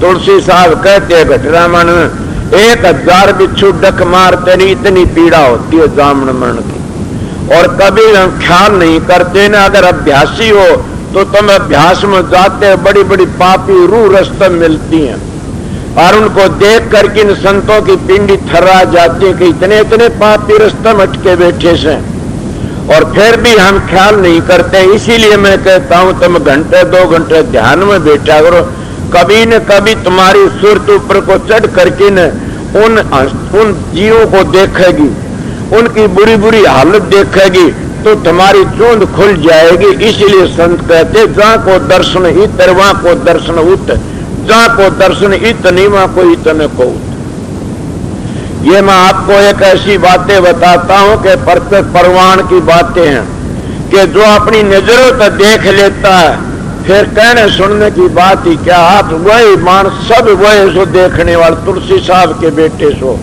तुलसी साहब कहते घटना मन 1000 बिच्छू डक मारते नहीं, इतनी पीड़ा होती है जामन मरण की। और कभी हम ख्याल नहीं करते ना, अगर अभ्यासी हो तो तुम अभ्यास में जाते, बड़ी बड़ी पापी रूह रस्ते मिलती हैं, और उनको देख करके इन संतों की पिंडी थर्रा जाती है कि इतने इतने पापी रस्ते में अटके बैठे से, और फिर भी हम ख्याल नहीं करते। इसीलिए मैं कहता हूं तुम घंटे 2 घंटे ध्यान में बैठा करो, कभी न कभी तुम्हारी सुरत ऊपर को चढ़ करके न उन जीवों को देखेगी, उनकी बुरी बुरी हालत देखेगी, तो तुम्हारी चूंद खुल जाएगी। इसीलिए संत कहते जहां को दर्शन इतर वहां को दर्शन उत, जहां को दर्शन इतनी वहां को इतने को। ये मैं आपको एक ऐसी बातें बताता हूं कि प्रत्येक परवान की बातें हैं कि जो अपनी नजरों तक देख लेता है फिर कहने सुनने की बात ही क्या। आप वही मान सब वही सो देखने वाले, तुलसी साहब के बेटे सो,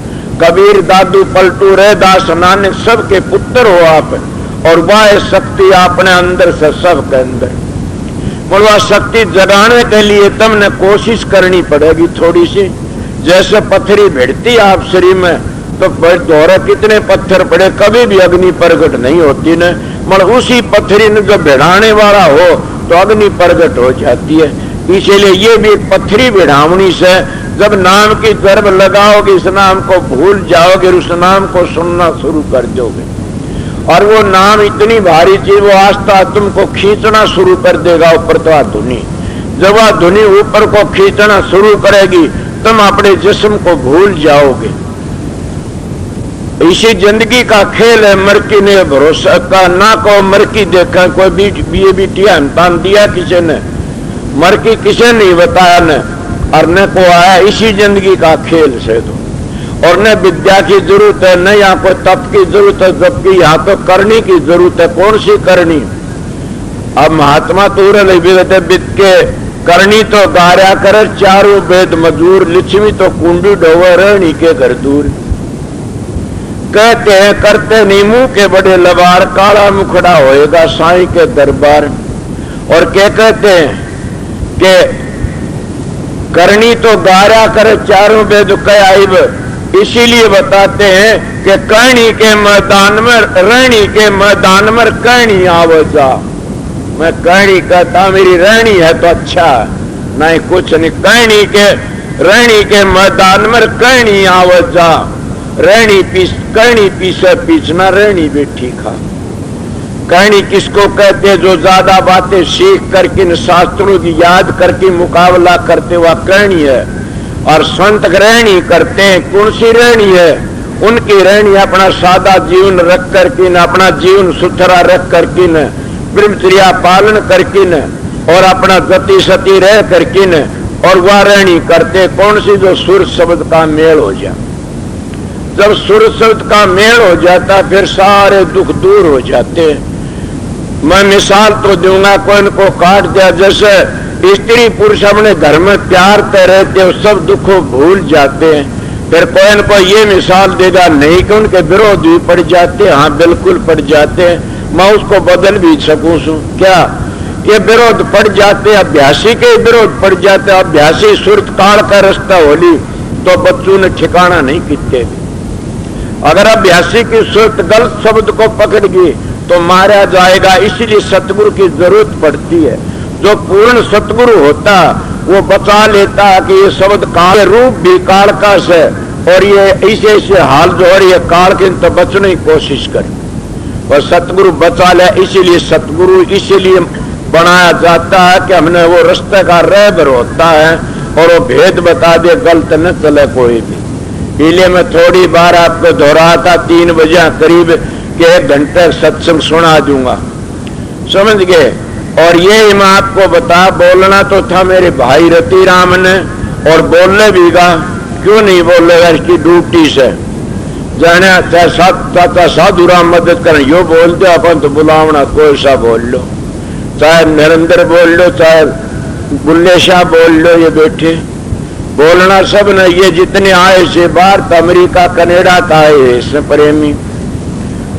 कबीर, दादू, पलटू, रैदास, नानक सबके पुत्र हो आप, और वह शक्ति अपने अंदर से सबके अंदर। वह शक्ति जगाने के लिए तुमने कोशिश करनी पड़ेगी थोड़ी सी। जैसे पत्थरी भिड़ती आप शरीर में तो दोहरा कितने पत्थर पड़े कभी भी अग्नि प्रकट नहीं होती न, मगर उसी पत्थरी ने जो भिड़ाने वाला हो तो अग्नि प्रकट हो जाती है। इसीलिए ये भी पत्थरी भिड़ावनी से जब नाम की गर्भ लगाओगे, इस नाम को भूल जाओगे, उस नाम को सुनना शुरू कर दोगे, और वो नाम इतनी भारी चीज वो आस्था तुमको खींचना शुरू कर देगा ऊपर। तो धुनी जब वह धुनी ऊपर को खींचना शुरू करेगी तुम अपने जिस्म को भूल जाओगे। इसी जिंदगी का खेल है, मरकी ने भरोसा का ना को मरकी देखा कोई बीए बीटिया हिमतान दिया किसी ने, मरकी किसी नहीं बताया न, और न को आया इसी जिंदगी का खेल से। तो और न विद्या की जरूरत है, न यहाँ को तप की जरूरत है, जबकि यहाँ तो करनी की जरूरत है। कौन सी करनी? अब महात्मा तो विद के करनी तो गार्या कर चारों वेद मजूर, लिच्छवी तो कुंडी डोवर रणी के घर दूर। कहते हैं करते नहीं मुंह के बड़े लबार, काला मुखड़ा होएगा साईं के दरबार। और क्या कहते हैं कि करनी तो गार्या कर चारों वेद कयाइब, इसीलिए बताते हैं कि कहनी के मैदान में रणी के मैदान में कहनी आवजा। मैं कहनी कहता मेरी रहनी है तो अच्छा, नहीं कुछ नहीं। कहनी के रहनी के मैदान में कहनी आवजा, रहनी कहनी पीछे पीछना रहनी बैठी खा। कहनी किसको कहते हैं? जो ज्यादा बातें सीख करके शास्त्रों की याद करके मुकाबला करते हुआ कहनी है। और संत रहनी करते हैं, कौन सी रहनी है? उनकी रहनी अपना सादा जीवन रख करके न, अपना जीवन सुथरा रख करके न, ब्रह्मचर्या पालन करके न, और अपना गति सती रह करके न, और वह रहनी करते कौन सी? जो सुर शब्द का मेल हो जाए। जब सुर शब्द का मेल हो जाता फिर सारे दुख दूर हो जाते। मैं मिसाल तो दूंगा, कोई को काट दिया, जैसे स्त्री पुरुष अपने घर में प्यार कर रहते सब दुखों भूल जाते हैं। फिर कोई न कोई ये मिसाल देगा नहीं कि उनके विरोध भी पड़ जाते। हाँ बिल्कुल पड़ जाते हैं, मैं उसको बदल भी सकूं। क्या ये विरोध पड़ जाते? अभ्यासी के विरोध पड़ जाते। अभ्यासी सुरत काल का रास्ता होली तो बच्चों ने ठिकाना नहीं किते। अगर अभ्यासी की सुरत गलत शब्द को पकड़ गई तो मारा जाएगा। इसलिए सतगुरु की जरूरत पड़ती है। जो पूर्ण सतगुरु होता वो बचा लेता कि ये शब्द काल रूप भी काल का से, और ये ऐसे हाल जो और ये काल के तो बचने की कोशिश करे, और सतगुरु बचा ले। इसीलिए सतगुरु इसीलिए बनाया जाता है कि हमने वो रास्ते का रहबर होता है और वो भेद बता दे, गलत न चले कोई भी। इसलिए मैं थोड़ी बार आपको दोहरा था 3 बजे करीब के 1 घंटे सत्संग सुना दूंगा, समझ गए। और ये मैं आपको बता, बोलना तो था मेरे भाई रति राम ने, और बोलने भी गा, क्यों नहीं बोलेगा? इसकी ड्यूटी से जाने चाहे साधु राम मदद करें यो बोल दो, अपन तो बुलावना कोई सा बोल लो, चाहे नरेंद्र बोल लो, चाहे बुल्ले शाह बोल लो, ये बैठे बोलना सब न। ये जितने आए से बाहर अमेरिका कनाडा का आए इसमें प्रेमी,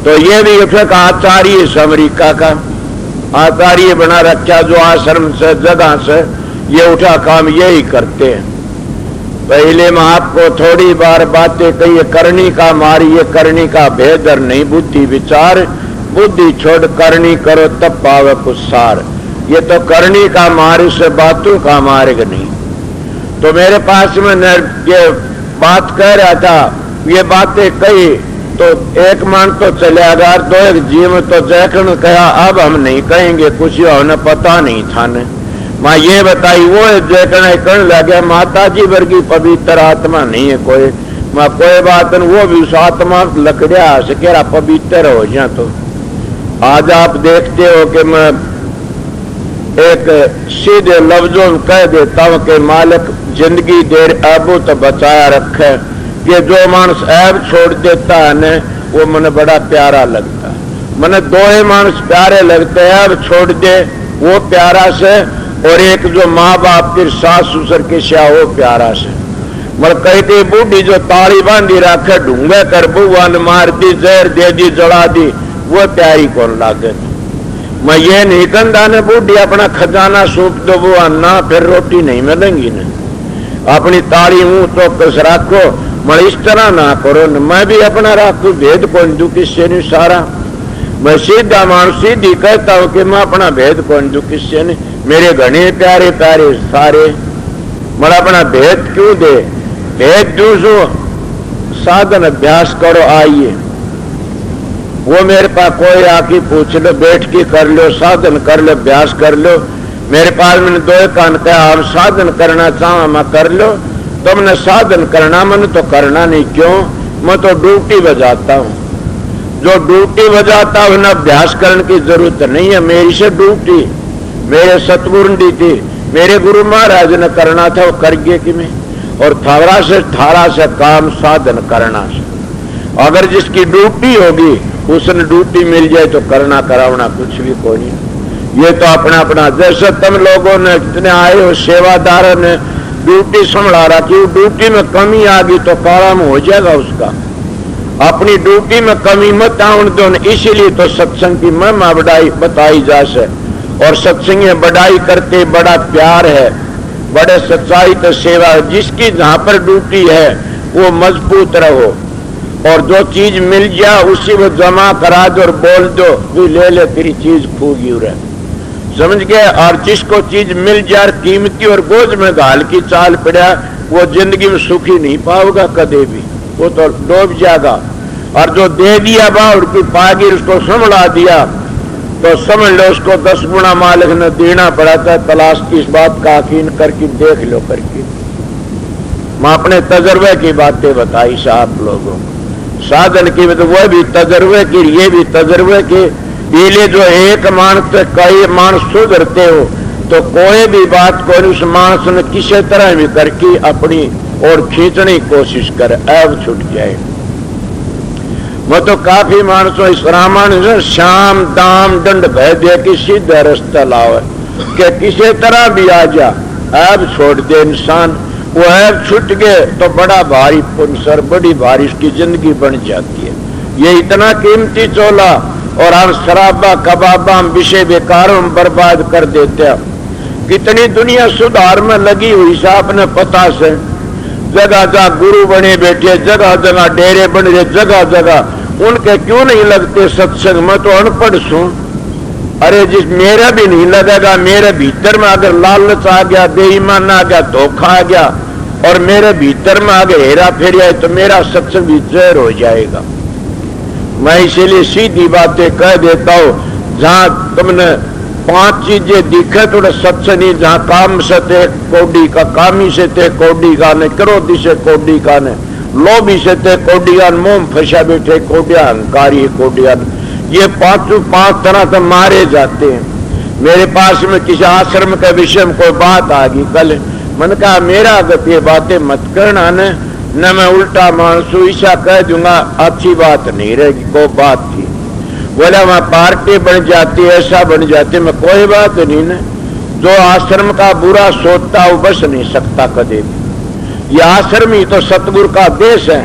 तो ये भी एक आचार्य है अमेरिका का, आचार्य बना रखा, जो आश्रम से जगह से ये उठा काम यही करते हैं। पहले मैं आपको थोड़ी बार बातें कही, करनी का मारी, ये करनी का भेदर नहीं, बुद्धि विचार, बुद्धि छोड़ करनी करो तब पावे कुछ सार। ये तो करनी का मार्ग से बातों का मार्ग नहीं। तो मेरे पास में ये बात कह रहा था, ये बातें कही तो एक मान तो चलेगा, 2 एक जीव तो जैकन कहा अब हम नहीं कहेंगे, कुछ उन्हें पता नहीं था ने। माँ ये बताई वो जैकन कहने लगे माता जी वर्गी पवित्र आत्मा नहीं है कोई। माँ कोई बात नहीं, वो भी उस आत्मा लकड़िया से कह पवित्र हो जाए। तो आज आप देखते हो कि मैं एक सीधे लफ्जों में कह देता हूं कि मालिक जिंदगी देर ऐबो तो बचाया रखे। ये जो मानस ऐब छोड़ देता है न वो मन बड़ा प्यारा लगता है। मन दो ही मानस प्यारे लगते हैं, ऐब छोड़ दे वो प्यारा से, और एक जो माँ बाप की सास ससुर के सिया वो प्यारा से। मर कहती बूढ़ी जो ताली बांधी रखे ढूंगे कर बुआ ने मार दी, जहर दे दी, जला दी, वो प्यारी कौन लागे। मैं ये नहीं कहता ने बूढ़ी अपना खजाना सूप दो बुआ ना, फिर रोटी नहीं मिलेंगी न। अपनी ताली मुंह तो कस रखो, मैं इस तरह ना करो न। मैं भी अपना राखू, भेद कौन दू किससे नहीं सारा। मैं सीधा मानू सीधी कहता हूँ कि मैं अपना भेद कौन दू किससे नहीं। मेरे घने प्यारे प्यारे सारे, मैं अपना भेद क्यों दे। भेद दूसो साधन अभ्यास करो आइए। वो मेरे पास कोई आके पूछ लो, बैठ के कर लो, साधन कर लो, अभ्यास कर लो। मेरे पास मैंने दो कान कहा आप साधन करना चाहो मैं कर लो, तुमने साधन करना मैंने तो करना नहीं। क्यों? मैं तो ड्यूटी बजाता हूँ। जो ड्यूटी बजाता हूँ ना अभ्यास करने की जरूरत नहीं है। मेरी से ड्यूटी मेरे सतगुरु दी थी, मेरे गुरु महाराज ने करना था, वो कर गए कि मैं। और थारा से काम साधन करना से। अगर जिसकी ड्यूटी होगी उसने ड्यूटी मिल जाए तो करना करावना कुछ भी कोई नहीं। ये तो अपना अपना, जैसे तुम लोगों ने इतने आए हो सेवादार ने ड्यूटी संभला रखी, ड्यूटी में कमी आ गई तो काम हो जाएगा उसका। अपनी ड्यूटी में कमी मत आने दो, इसीलिए तो सत्संग की महिमा बढ़ाई बताई जा से। और सत्संग में बढ़ाई करते बड़ा प्यार है, बड़े सच्चाई तो सेवा है। जिसकी जहां पर ड्यूटी है वो मजबूत रहो, और जो चीज मिल जाए उसी वो जमा करा दो और बोल दो तू ले ले तेरी चीज खूगी रहे, समझ गए। और जिसको चीज मिल जाए कीमती और बोझ में घाल की चाल पड़ा, वो जिंदगी में सुखी नहीं पाओगा कदे भी, वो तो डूब जाएगा। और जो दे दिया बाउर की पागी उसको संभला दिया तो समझ लो उसको 10 गुना मालिक ने देना पड़ा था। तलाश की इस बात का यकीन करके देख लो करके। मैं अपने तजर्बे की बातें बताई साहब लोगों को, साधन की तो वह भी तजर्बे की, ये भी तजर्बे की। इले जो एक मानस से कई मानस सुधरते हो तो कोई भी बात को उस मानस ने किसी तरह भी करके अपनी और खींचने की कोशिश करे, ऐब छूट जाए। वो तो काफी मानसों इस रामायण से श्याम दाम दंड भय दे कि सीधा रास्ता लावे कि किसी तरह भी आ जा, ऐब छोड़ दे इंसान। वो ऐब छूट गए तो बड़ा भारी पुनसर, बड़ी भारी उसकी जिंदगी बन जाती है। ये इतना कीमती चोला और हम शराबा कबाबा विषय बेकारों में बर्बाद कर देते हैं। कितनी दुनिया सुधार में लगी हुई साहब ने पता से, जगह जगह गुरु बने बैठे, जगह जगह डेरे बन रहे, जगह जगह। उनके क्यों नहीं लगते सत्संग में? तो अनपढ़ सू। अरे जिस मेरा भी नहीं लगेगा, मेरे भीतर में अगर लालच आ गया, बेईमान आ गया, धोखा आ गया और मेरे भीतर में अगर हेरा फेरी आए तो मेरा सत्संग भी जहर हो जाएगा। मैं इसीलिए सीधी बातें कह देता हूं। जहां तुमने 5 चीजें दिखे थोड़ा सत्संग नहीं, जहां काम से थे कौडी का, कामी से थे कौडी का ने, क्रोधी से कौडी का ने, लोभी से थे कौडियान, मोम फंसा बैठे कौडिया, अहंकारी कौडियान। ये 5 तरह से मारे जाते हैं। मेरे पास में किसी आश्रम के विषय में कोई बात आ गई कल, मैंने कहा मेरा अगर ये बातें मत करना न मैं उल्टा मानसू ईसा कह दूंगा, अच्छी बात नहीं रहेगी। कोई बात थी बोला वहां पार्टी बन जाती है, ऐसा बन जाती, मैं कोई बात नहीं न। जो आश्रम का बुरा सोचता वो बस नहीं सकता कदे भी। ये आश्रम ही तो सतगुरु का देश है।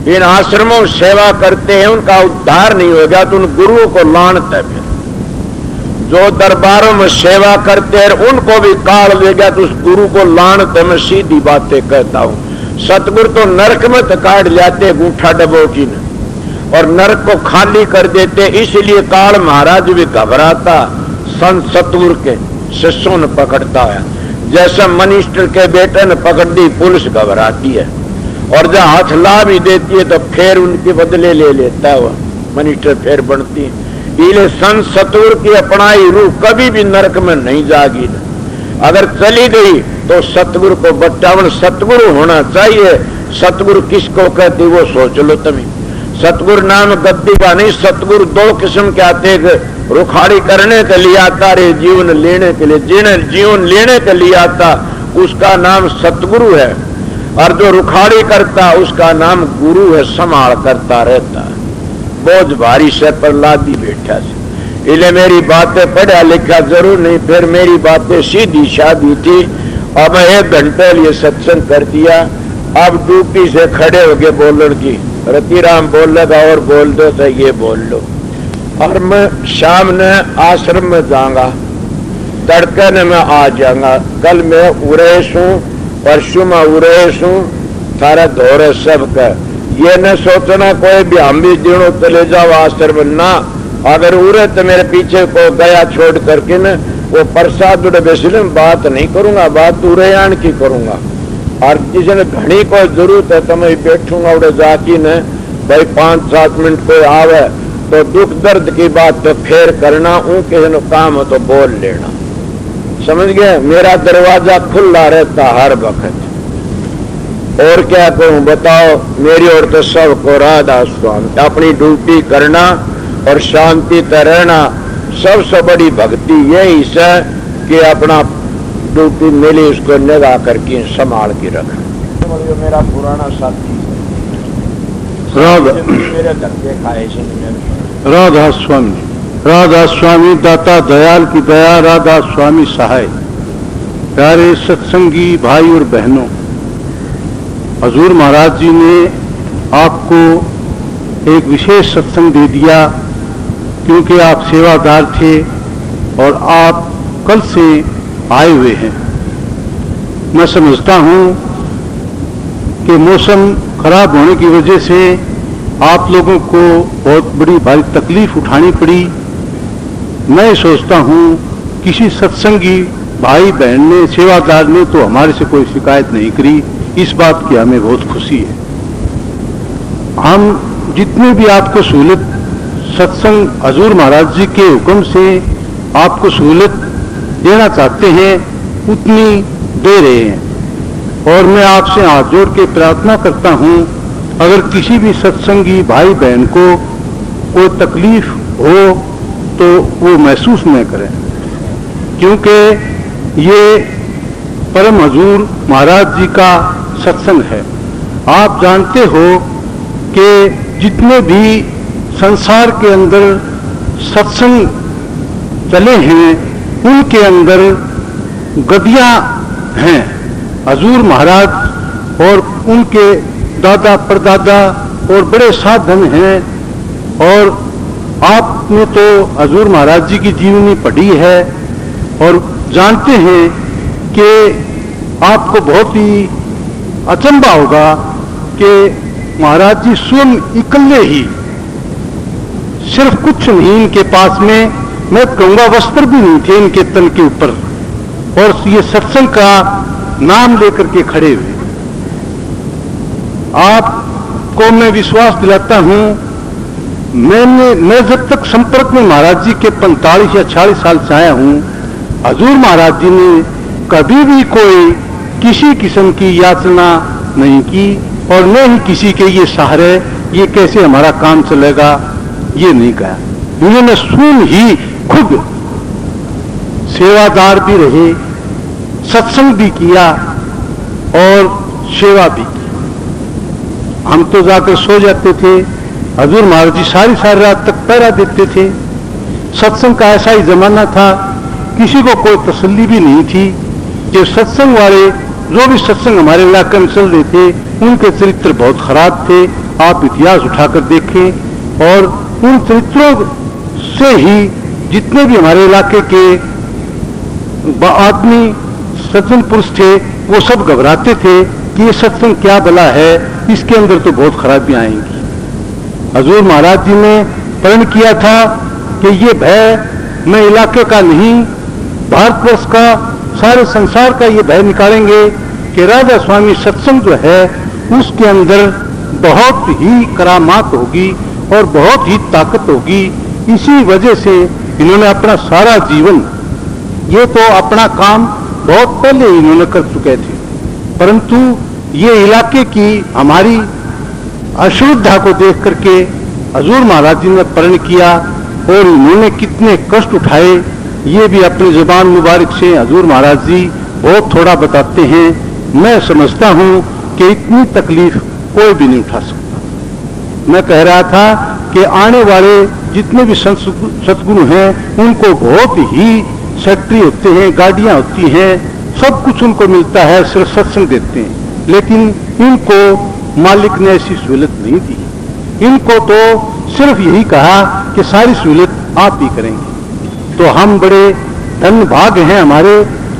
इन आश्रमों सेवा करते हैं, उनका उद्धार नहीं हो गया तो उन गुरुओं को लानत है। फिर जो दरबारों में सेवा करते हैं उनको भी काल ले गया तो उस गुरु को लानत है। मैं सीधी बातें कहता हूं। सतगुरु तो नरक में काट जाते गूठा डबो की न, और नरक को खाली कर देते। इसलिए काल महाराज भी घबराता संत सतगुरु के शिष्यों ने पकड़ता है। जैसा मनिस्टर के बेटे ने पकड़ दी पुलिस घबराती है, और जब हाथ ला भी देती है तो फिर उनके बदले ले लेता है वह मनिस्टर, फिर बनती है। इसलिए संत सतगुरु की अपनाई रूह कभी भी नरक में नहीं जागी। अगर चली गई तो सतगुरु को बचावन सतगुरु होना चाहिए। सतगुरु किसको कहते वो सोच लो तुम्हें। सतगुरु नाम गद्दी का नहीं। सतगुरु 2 किस्म के आते हैं, रुखाड़ी करने के लिए आता रे, जीवन लेने के लिए। जिन्हें जीवन लेने के लिए आता उसका नाम सतगुरु है, और जो रुखाड़ी करता उसका नाम गुरु है, संभाल करता रहता है। बोझ भारी से प्रहलादी बैठा से, इसलिए मेरी बातें पढ़ा लिखा जरूर नहीं, फिर मेरी बातें सीधी सादी थी। अब मैं 1 घंटे लिए सत्संग कर दिया, अब ड्यूटी से खड़े होके बोलने की, रतिराम बोलेगा और बोल दो तो ये बोल लो। और मैं शाम ने आश्रम में जाऊंगा, तड़के ने मैं आ जाऊंगा। कल मैं उरेश हूँ, परसों में उरेश हूँ, थारा धोरे सब का। ये न सोचना कोई भी हम भी दिनों चले जाओ आश्रम ना, अगर उरे तो मेरे पीछे को गया छोड़ करके न वो प्रसाद उड़े बेसिले बात नहीं करूंगा, बात उरे आन की करूंगा। और जिसने घनी कोई जरूरत है तो मैं बैठूंगा उड़े जाकी न, भाई 5-7 मिनट कोई आवे तो दुख दर्द की बात तो फेर करना, किसी ने काम हो तो बोल लेना, समझ गए। मेरा दरवाजा खुला रहता हर वक्त। और क्या कहूं बताओ, मेरी ओर तो सबको राधा स्वामी। अपनी ड्यूटी करना और शांति से रहना, सबसे बड़ी भक्ति यही है कि अपना ड्यूटी मिली उसको निगाह करके संभाल के रखना। मेरा पुराना साथी मेरे धक्के खाए राधा स्वामी, राधा स्वामी दाता दयाल की दया, राधा स्वामी सहाय। प्यारे सत्संगी भाई और बहनों, हजूर महाराज जी ने आपको एक विशेष सत्संग दे दिया क्योंकि आप सेवादार थे और आप कल से आए हुए हैं। मैं समझता हूं कि मौसम खराब होने की वजह से आप लोगों को बहुत बड़ी भारी तकलीफ उठानी पड़ी। मैं सोचता हूं किसी सत्संगी भाई बहन ने, सेवादार ने तो हमारे से कोई शिकायत नहीं करी, इस बात की हमें बहुत खुशी है। हम जितने भी आपको सहूलत सत्संग हजूर महाराज जी के हुक्म से आपको सहूलत देना चाहते हैं उतनी दे रहे हैं। और मैं आपसे हाथ जोड़ के प्रार्थना करता हूं, अगर किसी भी सत्संगी भाई बहन को कोई तकलीफ हो तो वो महसूस न करें, क्योंकि ये परम हजूर महाराज जी का सत्संग है। आप जानते हो कि जितने भी संसार के अंदर सत्संग चले हैं उनके अंदर गदियां हैं। हजूर महाराज और उनके दादा परदादा और बड़े साधन हैं। और आपने तो हजूर महाराज जी की जीवनी पढ़ी है और जानते हैं कि आपको बहुत ही अचंभा होगा कि महाराज जी स्वयं इकल्ले ही, सिर्फ कुछ नहीं इनके पास में, मैं कहूंगा वस्त्र भी नहीं थे इनके तन के ऊपर, और ये सत्संग का नाम लेकर के खड़े हुए। आपको मैं विश्वास दिलाता हूं, मैं जब तक संपर्क में महाराज जी के 45 या 40 साल से आया हूं, हजूर महाराज जी ने कभी भी कोई किसी किस्म की याचना नहीं की और न ही किसी के ये सहारे, ये कैसे हमारा काम चलेगा, ये नहीं कहा। उन्होंने स्वयं ही खुद सेवादार भी रहे, सत्संग भी किया और सेवा भी की। हम तो जाकर सो जाते थे, हजूर महाराज जी सारी रात तक पहरा देते थे। सत्संग का ऐसा ही जमाना था, किसी को कोई तसल्ली भी नहीं थी कि सत्संग वाले जो भी सत्संग हमारे इलाके में चल रहे थे उनके चरित्र बहुत खराब थे। आप इतिहास उठाकर देखें और उन चरित्रों से ही जितने भी हमारे इलाके के आदमी सज्जन पुरुष थे वो सब घबराते थे कि ये सत्संग क्या भला है, इसके अंदर तो बहुत खराबियां आएंगी। हजूर महाराज जी ने प्रण किया था कि ये भय मैं इलाके का नहीं, भारतवर्ष का, सारे संसार का ये भय निकालेंगे कि राधा स्वामी सत्संग जो है उसके अंदर बहुत ही करामात होगी और बहुत ही ताकत होगी। इसी वजह से इन्होंने अपना सारा जीवन, ये तो अपना काम बहुत पहले इन्होंने कर चुके थे, परंतु ये इलाके की हमारी अश्रद्धा को देख करके हजूर महाराज जी ने प्रण किया और इन्होंने कितने कष्ट उठाए ये भी अपनी जुबान मुबारक से हजूर महाराज जी बहुत थोड़ा बताते हैं। मैं समझता हूं कि इतनी तकलीफ कोई भी नहीं उठा सकता। मैं कह रहा था कि आने वाले जितने भी सतगुरु हैं उनको बहुत ही फैक्ट्री होते हैं, गाड़ियां होती हैं, सब कुछ उनको मिलता है, सिर्फ सत्संग देते हैं। लेकिन इनको मालिक ने ऐसी सहूलत नहीं दी। इनको तो सिर्फ यही कहा कि सारी सहूलत आप ही करेंगे। तो हम बड़े धन भाग हैं,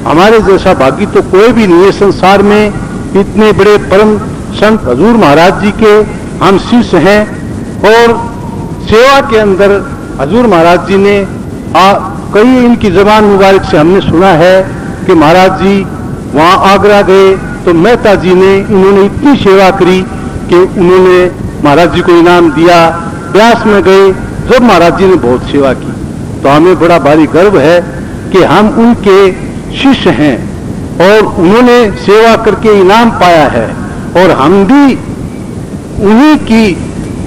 हमारे जैसा भागी तो कोई भी नहीं है संसार में। इतने बड़े परम संत हजूर महाराज जी के हम शिष्य हैं और सेवा के अंदर हजूर महाराज जी ने कई इनकी जबान मुबारक से हमने सुना है कि महाराज जी वहां आगरा गए तो मेहता जी ने इन्होंने इतनी सेवा करी कि उन्होंने महाराज जी को इनाम दिया। ब्यास में गए जब महाराज जी ने बहुत सेवा की, तो हमें बड़ा भारी गर्व है कि हम उनके शिष्य हैं और उन्होंने सेवा करके इनाम पाया है और हम भी उन्हीं की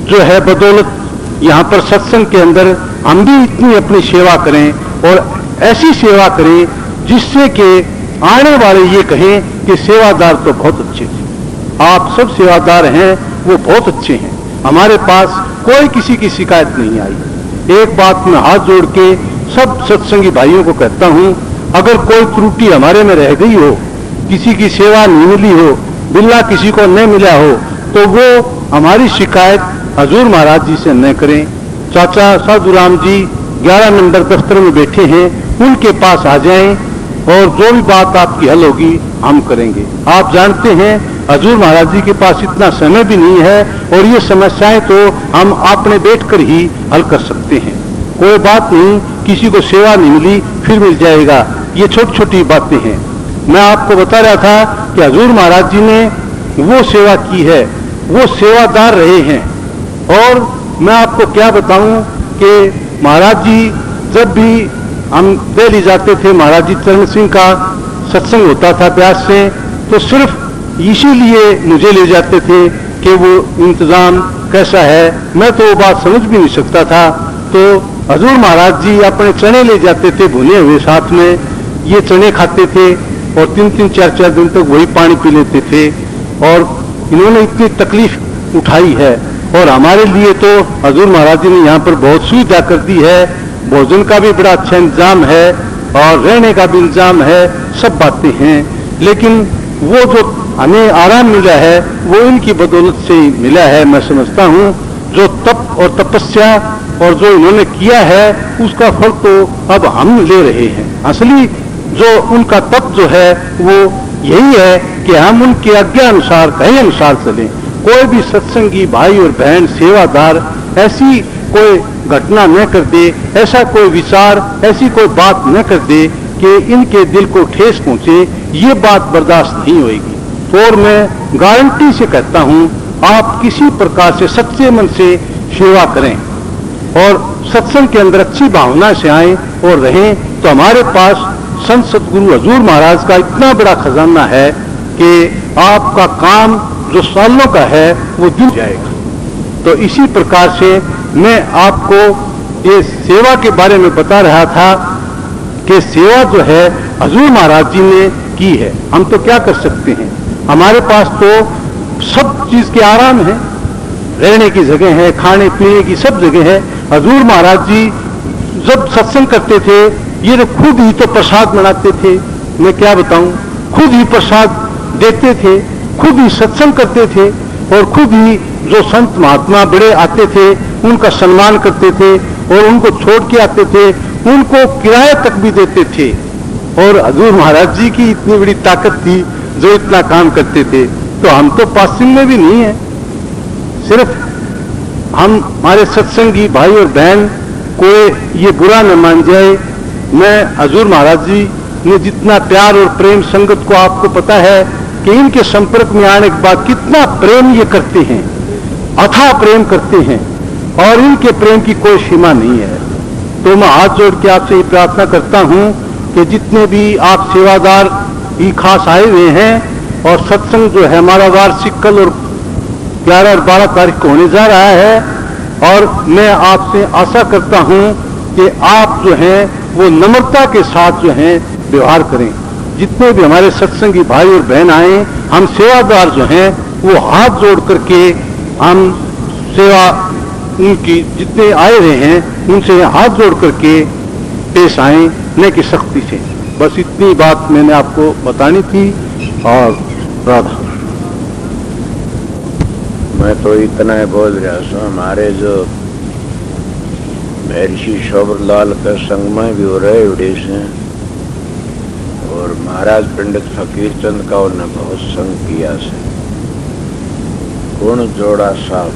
जो है बदौलत यहाँ पर सत्संग के अंदर हम भी इतनी अपनी सेवा करें और ऐसी सेवा करें जिससे कि आने वाले ये कहें कि सेवादार तो बहुत अच्छे थे। आप सब सेवादार हैं, वो बहुत अच्छे हैं। हमारे पास कोई किसी की शिकायत नहीं आई। एक बात मैं हाथ जोड़ के सब सत्संगी भाइयों को कहता हूं, अगर कोई त्रुटि हमारे में रह गई हो, किसी की सेवा नहीं मिली हो, बिल्ला किसी को नहीं मिला हो, तो वो हमारी शिकायत हजूर महाराज जी से न करें। चाचा साधुराम जी 11 नंबर दफ्तर में बैठे हैं, उनके पास आ जाएं और जो भी बात आपकी हल होगी हम करेंगे। आप जानते हैं हजूर महाराज जी के पास इतना समय भी नहीं है और ये समस्याएं तो हम अपने बैठकर ही हल कर सकते हैं। कोई बात नहीं, किसी को सेवा नहीं मिली फिर मिल जाएगा, ये छोटी छोटी बातें हैं। मैं आपको बता रहा था कि हजूर महाराज जी ने वो सेवा की है, वो सेवादार रहे हैं। और मैं आपको क्या बताऊं कि महाराज जी जब भी हम दिल्ली जाते थे, महाराज जी चरण सिंह का सत्संग होता था ब्यास से, तो सिर्फ इसीलिए मुझे ले जाते थे कि वो इंतजाम कैसा है। मैं तो वो बात समझ भी नहीं सकता था। तो हजूर महाराज जी अपने चने ले जाते थे भुने हुए, साथ में ये चने खाते थे और 3-3, 4-4 दिन तक वही पानी पी लेते थे। और इन्होंने इतनी तकलीफ उठाई है और हमारे लिए तो हजूर महाराज जी ने यहाँ पर बहुत सुविधा कर दी है। भोजन का भी बड़ा अच्छा इंतजाम है और रहने का भी इंतजाम है, सब बातें हैं। लेकिन वो जो हमें आराम मिला है वो इनकी बदौलत से ही मिला है। मैं समझता हूँ जो तप और तपस्या और जो इन्होंने किया है उसका फल तो अब हम ले रहे हैं। असली जो उनका तप जो है वो यही है कि हम उनके आज्ञा अनुसार, कहे अनुसार चलें। कोई भी सत्संगी भाई और बहन सेवादार ऐसी कोई घटना न कर दे, ऐसा कोई विचार, ऐसी कोई बात न कर दे कि इनके दिल को ठेस पहुंचे, ये बात बर्दाश्त नहीं होगी। और मैं गारंटी से कहता हूं, आप किसी प्रकार से सच्चे मन से सेवा करें और सत्संग के अंदर अच्छी भावना से आए और रहें, तो हमारे पास संत सतगुरु हजूर महाराज का इतना बड़ा खजाना है कि आपका काम जो सालों का है वो जुड़ जाएगा। तो इसी प्रकार से मैं आपको ये सेवा के बारे में बता रहा था कि सेवा जो है हजूर महाराज जी ने की है। हम तो क्या कर सकते हैं, हमारे पास तो सब चीज के आराम है, रहने की जगह है, खाने पीने की सब जगह है। हजूर महाराज जी जब सत्संग करते थे ये तो खुद ही तो प्रसाद बनाते थे। मैं क्या बताऊं, खुद ही प्रसाद देते थे, खुद ही सत्संग करते थे और खुद ही जो संत महात्मा बड़े आते थे उनका सम्मान करते थे और उनको छोड़ के आते थे, उनको किराया तक भी देते थे। और हजूर महाराज जी की इतनी बड़ी ताकत थी जो इतना काम करते थे। तो हम तो पासिंग में भी नहीं है। सिर्फ हम हमारे सत्संगी भाई और बहन कोई ये बुरा न मान जाए। मैं हजूर महाराज जी ने जितना प्यार और प्रेम संगत को, आपको पता है कि इनके संपर्क में आने के बाद कितना प्रेम ये करते हैं, अथाह प्रेम करते हैं और इनके प्रेम की कोई सीमा नहीं है। तो मैं हाथ जोड़ के आपसे ये प्रार्थना करता हूं कि जितने भी आप सेवादार ही खास आए हुए हैं, और सत्संग जो है हमारा वार्षिक कल और 11 और 12 तारीख को होने जा रहा है, और मैं आपसे आशा करता हूं कि आप जो हैं वो नम्रता के साथ जो है व्यवहार करें जितने भी हमारे सत्संगी भाई और बहन आए, हम सेवादार जो हैं वो हाथ जोड़ करके हम सेवा उनकी जितने आए रहे हैं उनसे हाथ जोड़ करके पेश आए, न कि सख्ती से। बस इतनी बात मैंने आपको बतानी थी। और राधा, मैं तो इतना ही बोल रहा हूँ। हमारे जो महर्षि शोभरलाल का संग में भी हो रहे उड़ीस हैं, और महाराज पंडित फकीर चंद का उन्होंने बहुत संग किया से। गुण जोड़ा साफ,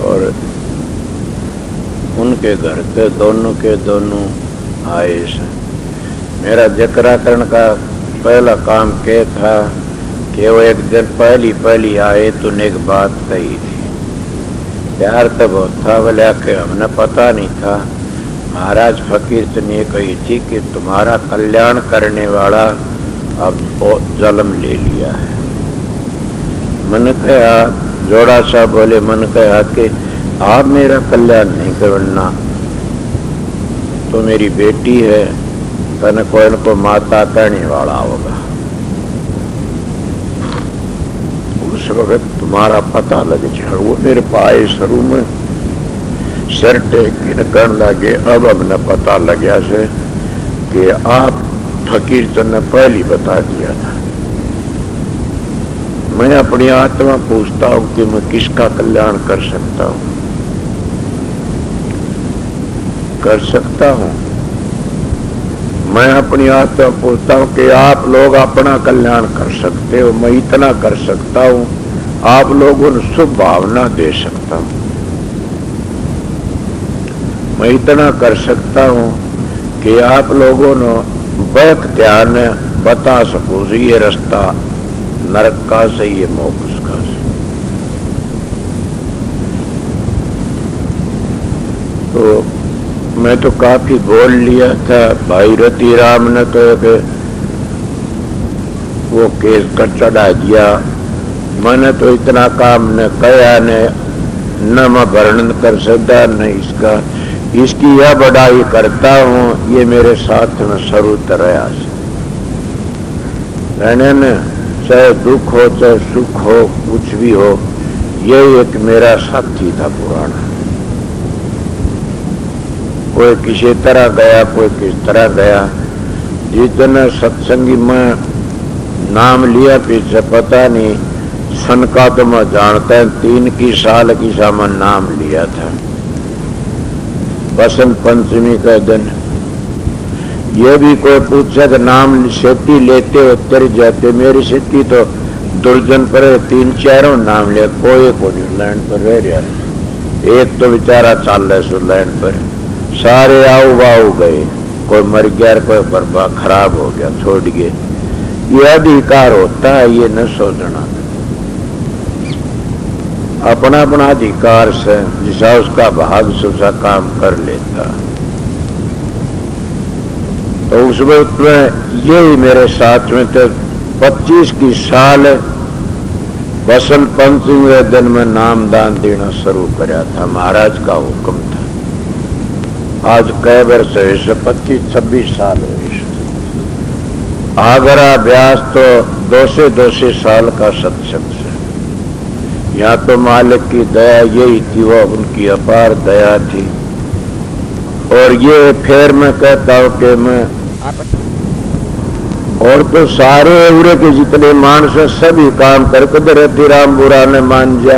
और उनके घर के दोनों आए से। मेरा जिक्राकरण का पहला काम क्या था कि वो एक दिन पहली आए तो ने एक बात कही थी। प्यार तो बहुत था, बोले कि हमने पता नहीं था। महाराज फकीर चंद ने कही थी कि तुम्हारा कल्याण करने वाला अब जन्म ले लिया है। मन कहा, जोड़ा सा बोले, मन कहा कि आप मेरा कल्याण नहीं करना, तो मेरी बेटी है, तने कोई न कोई माता कहने वाला होगा। उस वक्त तुम्हारा पता लग जाए। वो मेरे पाए सरू में सर टेक कहने लगे, अब हमने पता लगा से कि आप फकीर चंद ने पहले बता दिया था। मैं अपनी आत्मा पूछता हूं कि मैं किसका कल्याण कर सकता हूं। मैं अपनी आत्मा पूछता हूं कि आप लोग अपना कल्याण कर सकते हो। मैं इतना कर सकता हूं, आप लोगों को शुभ भावना दे सकता हूं। मैं इतना कर सकता हूं कि आप लोगों ने बैक ध्यान बता सको ये रास्ता नरक का से, ये मोक्ष का से। तो मैं तो काफी बोल लिया था। भाई रति राम ने तो वो केस कर चढ़ा दिया। मैंने तो इतना काम न कया न मैं वर्णन कर सकता न इसका। इसकी यह बड़ाई करता हूँ, ये मेरे साथ में शुरू तरह रहने न, चाहे दुख हो चाहे सुख हो, कुछ भी हो, ये एक मेरा साथी था पुराना। कोई किसी तरह गया, कोई किस तरह गया। जितने सत्संगी में नाम लिया पीछे पता नहीं सन का तो मैं जानता है, 3 की साल की सामान नाम लिया था। बसंत पंचमी का दिन ये भी कोई पूछा कि नाम सेती लेते हो तर जाते। मेरी सेती तो दुर्जन पर 3-4 नाम लिया, कोई को नहीं लैंड पर रह रहा। एक तो बेचारा चाल रहे सो लैंड पर, सारे आओ वाओ गए। कोई मर गया, कोई बर्बाद खराब हो गया, छोड़ गए। ये अधिकार होता है, ये न सोचना। अपना अपना अधिकार से जिसा उसका भाग से उसका काम कर लेता। तो उस वक्त में यही मेरे साथ में तो 25 की साल बसंत पंचमी के दिन में नाम दान देना शुरू कराया था। महाराज का हुक्म था। आज कई वर्ष है, 25-26 साल हुए। आगरा ब्यास तो 200 साल का सत्संग से। यहाँ तो मालिक की दया यही थी, वो उनकी अपार दया थी। और ये फिर मैं कहता हूँ कि मैं और तो सारे उरे के जितने मानस है सभी काम कर कदरती राम बुरा ने मान जा,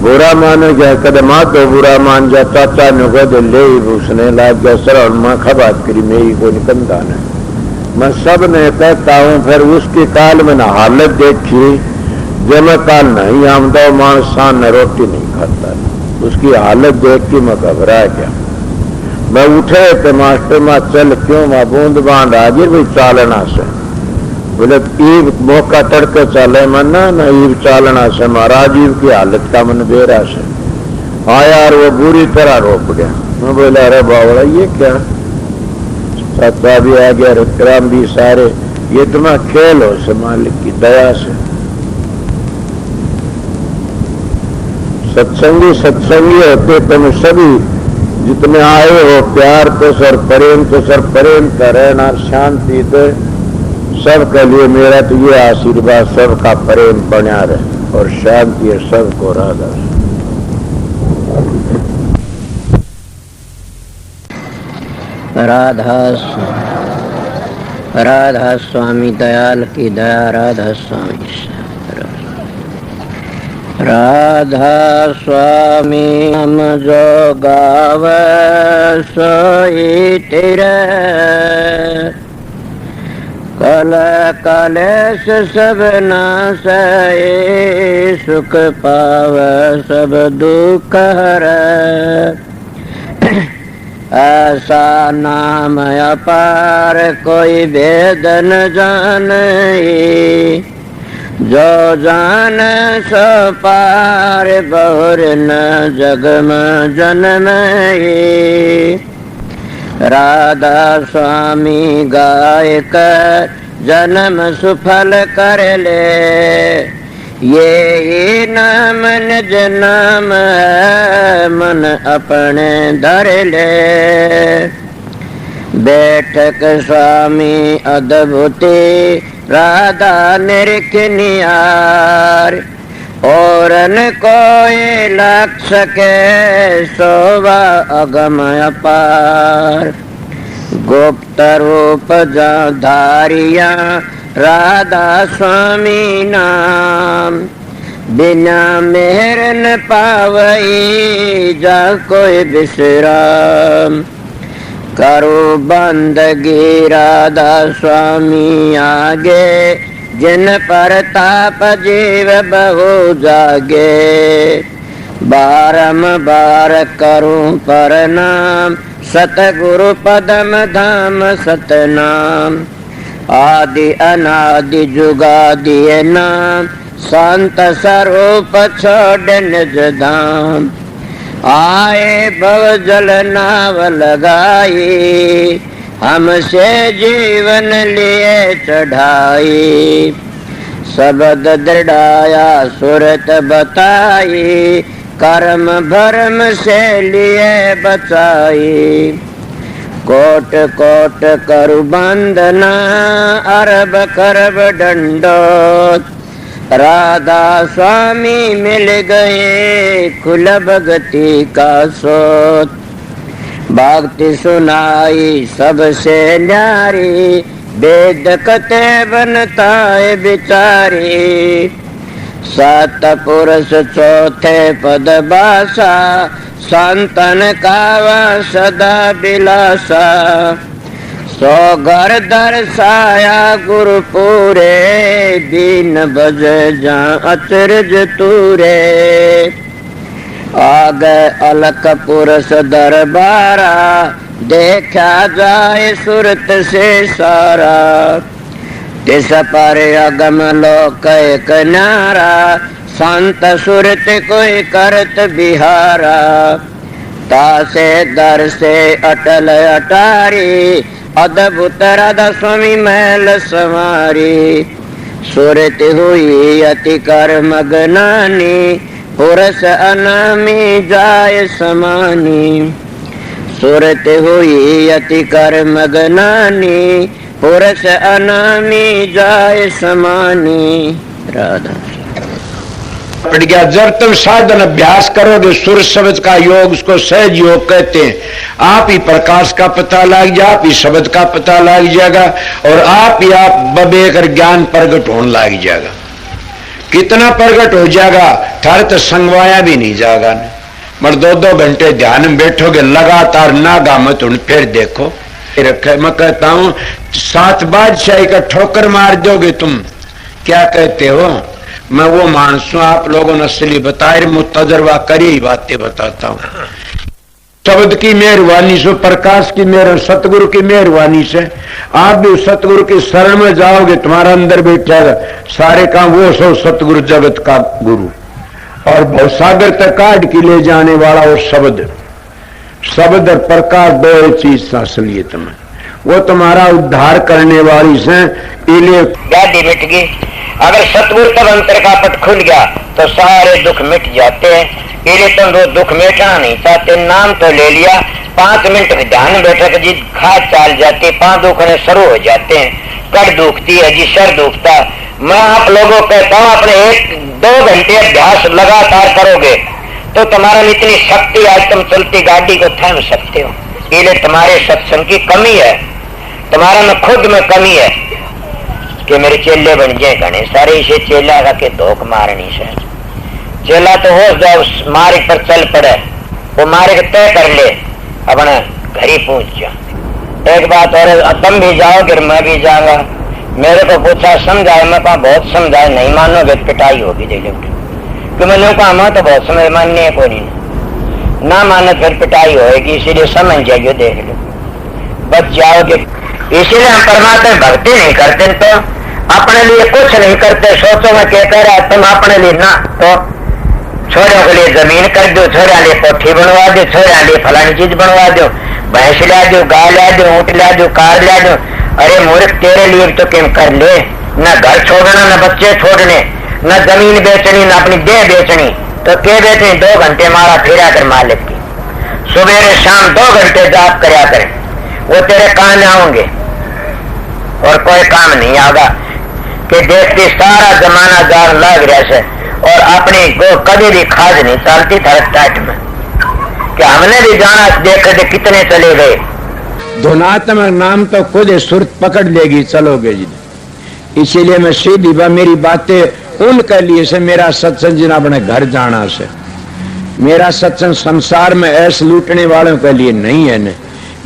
बुरा माने गया कदम तो बुरा मान जा। चाचा ने कह ले उसने लाग गया सर माँ खबात करी मेरी को निकंदा ने। मैं सब ने कहता हूँ फिर उसके काल में ना हालत देखी, जब मैं काल नहीं आमदा मानस शान ने रोटी नहीं खाता। उसकी हालत देख के मैं घबरा गया। मैं उठे तो मास्टर माँ चल क्यों माँ बूंद बांध आगे भाई चालना से। बोले ईब मौका तड़के चले मना न ईब चालना से। महाराज ईब की हालत का मन बेरा से। हाँ यार वो बुरी तरह रोक गया। मैं बोला अरे बावड़ा ये क्या, चाचा भी आ गया, रतराम भी, सारे ये तुम्हारा खेल हो से मालिक की दया से। सत्संगी होते तुम सभी जितने आए हो प्यार तो सर प्रेम का रहना, शांति दे सबके लिए मेरा तो ये आशीर्वाद, सबका प्रेम बना रहे और शांति है सबको राधा। राधा स्वामी दयाल की दया, राधा स्वामी राधा स्वामी हम जो गावे सोई तेरे, कल कलेश सब नासै सुख पाव सब दुख हरै। ऐसा नाम अपार कोई भेद न जाने, जो जान सो पार बहुर न जग में जन्मे। राधा स्वामी गाय कर जन्म सुफल कर ले, ये नाम निज नाम है मन अपने धर ले। बैठक स्वामी अद्भुति राधा निरख निहार, और न कोई लख सके शोभा अगम अपार। गुप्त रूप जा धारिया राधा स्वामी नाम, बिना मेहर न पावई जा कोई विश्राम। करो बंदगी राधा स्वामी आगे, जिन पर ताप जीव बहु जागे। बारंबार करूं प्रणाम, सतगुरु पदम धाम सतनाम। आदि अनादि जुगादि नाम, संत स्वरूप छोड़ निज धाम। आए भव जल नाव लगाई, हमसे जीवन लिए चढ़ाई। शब्द दृढ़ाया सुरत बताई, कर्म भरम से लिए बचाई। कोट कोट करु बंदना, अरब करब दंडोत। राधा स्वामी मिल गए खुल भगति का सोत। भक्ति सुनाई सबसे न्यारी, वेद कते बनता है बिचारी। सात पुरुष चौथे पद बासा, संतन कावा सदा बिलासा। सो घर दर्शाया गुरु पूरे, दीन बज जा अचरज तूरे। आगे अलक पुरुष दरबारा, देखा जाए सुरत से सारा। तिस पर अगम लोक एक न्यारा, संत सुरत कोई करत बिहारा। तासे दर से अटल अटारी, अद्भुत राधा स्वामी महल संवारी। सुरत हुई अति कर मगनानी, पुरुष अनामी जाय समानी। सुरत हुई अति कर मगनानी, पुरुष अनामी जाय समानी। राधा पड़ गया। जब तुम साधन अभ्यास करोगे सुर शब्द का योग, उसको सहज योग कहते हैं। आप ही प्रकाश का पता लग जाए, आप ही शब्द का पता लग जाएगा, और आप ही आप बबेकर ज्ञान प्रकट होने लग जाएगा। कितना प्रकट हो जाएगा, थारे तो संगवाया भी नहीं जाएगा। मगर 2-2 घंटे ध्यान में बैठोगे लगातार, नागा मत उन फिर देखो रखे। मैं कहता हूं 7 बादशाही का ठोकर मार दोगे तुम। क्या कहते हो? मैं वो मानस हूं, आप लोगों ने असली बताए, मुझ तजर्बा करी ही बातें बताता हूं। शब्द की मेहरबानी से, प्रकाश की मेहर, सतगुरु की मेहरबानी से आप भी सतगुरु की शरण में जाओगे, तुम्हारा अंदर बैठेगा सारे काम वो सो सतगुरु जगत का गुरु, और भवसागर तक काट के ले जाने वाला वो शब्द। शब्द और प्रकाश दो चीज असलियत में, वो तुम्हारा उद्धार करने वाली से। इले गाड़ी मिट गई। अगर सतगुरु तब अंतर का पट खुल गया तो सारे दुख मिट जाते हैं। इले तुम वो दुख मिटाना नहीं चाहते, नाम तो ले लिया, 5 मिनट में ध्यान में बैठक जी खाद चाल जाती, 5 दुखने शुरू हो जाते हैं, कड़ दुखती है जी, सर दुखता। मैं आप लोगों को कहता हूं अपने 1-2 घंटे अभ्यास लगातार करोगे तो तुम्हारा में इतनी शक्ति, आज तुम चलती गाड़ी को थाम सकते हो। इसलिए तुम्हारे सत्संग की कमी है, तुम्हारा में खुद में कमी है कि मेरे चेले बन जाए घने सारे, इसे चेला का के धोख मारनी से चेला तो हो जाओ, मार्ग पर चल पड़े, वो मार्ग तय कर ले, अपना घर ही पहुंच जा। एक बात और, तुम भी जाओगे मैं भी जाऊंगा। मेरे को पूछा समझाए, मैं कहा बहुत समझाए, नहीं मानोगे पिटाई होगी दे लोगे, कि मैंने कहा मैं तो बहुत समझ मानने को नहीं, ना मानो फिर पिटाई होगी, इसीलिए समझ जाइए, देख लो बच जाओगे। इसीलिए हम परमात्मा भक्ति नहीं करते तो अपने लिए कुछ नहीं करते। सोचो मैं क्या कह रहा, तुम अपने लिए ना तो छोरों के लिए जमीन कर दो, छोरा लिए कोठी बनवा दो, छोरा लिए फलानी चीज बनवा दो, भैंस ला दो, गाय ला दो, ऊँट ला दो, कार ला दो। अरे मूर्ख, तेरे लिए तो क्यों कर ले, न घर छोड़ना, न बच्चे छोड़ने, न जमीन बेचनी, न अपनी देह बेचनी, तो क्या बेचनी? 2 घंटे मारा फिरा कर मालिक की, सुबह शाम 2 घंटे जाप करया करें, वो तेरे काम आएंगे और कोई काम नहीं आगा। कि देखती सारा जमाना जान लग रहा है और अपनी को कभी भी खाद नहीं चलती था टाइट में, कि हमने भी जाना देख कर कितने चले गए। धुनात्मक नाम तो खुद सुरत पकड़ लेगी, चलोगे जी। इसीलिए मैं सीधी बात, मेरी बातें उनके लिए से, मेरा सत्संग जिन अपने घर जाना से, मेरा सत्संग संसार में ऐसे लूटने वालों के लिए नहीं है। ने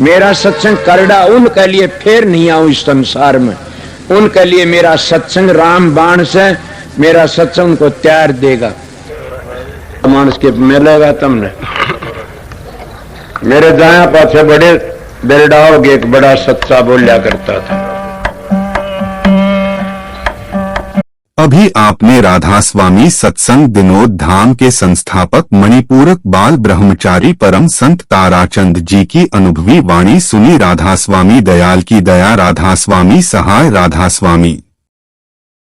मेरा सत्संग करड़ा उनके लिए फिर नहीं आऊं इस संसार में, उनके लिए मेरा सत्संग राम बाण से, मेरा सत्संग उनको त्यार देगा। मानस के मिलेगा तुमने मेरे दाया पासे बड़े बेरडाओगे, एक बड़ा सच्चा बोलिया करता था। अभी आपने राधा स्वामी सत्संग विनोद धाम के संस्थापक मणिपूरक बाल ब्रह्मचारी परम संत ताराचंद जी की अनुभवी वाणी सुनी। राधा स्वामी दयाल की दया, राधा स्वामी सहाय, राधा स्वामी।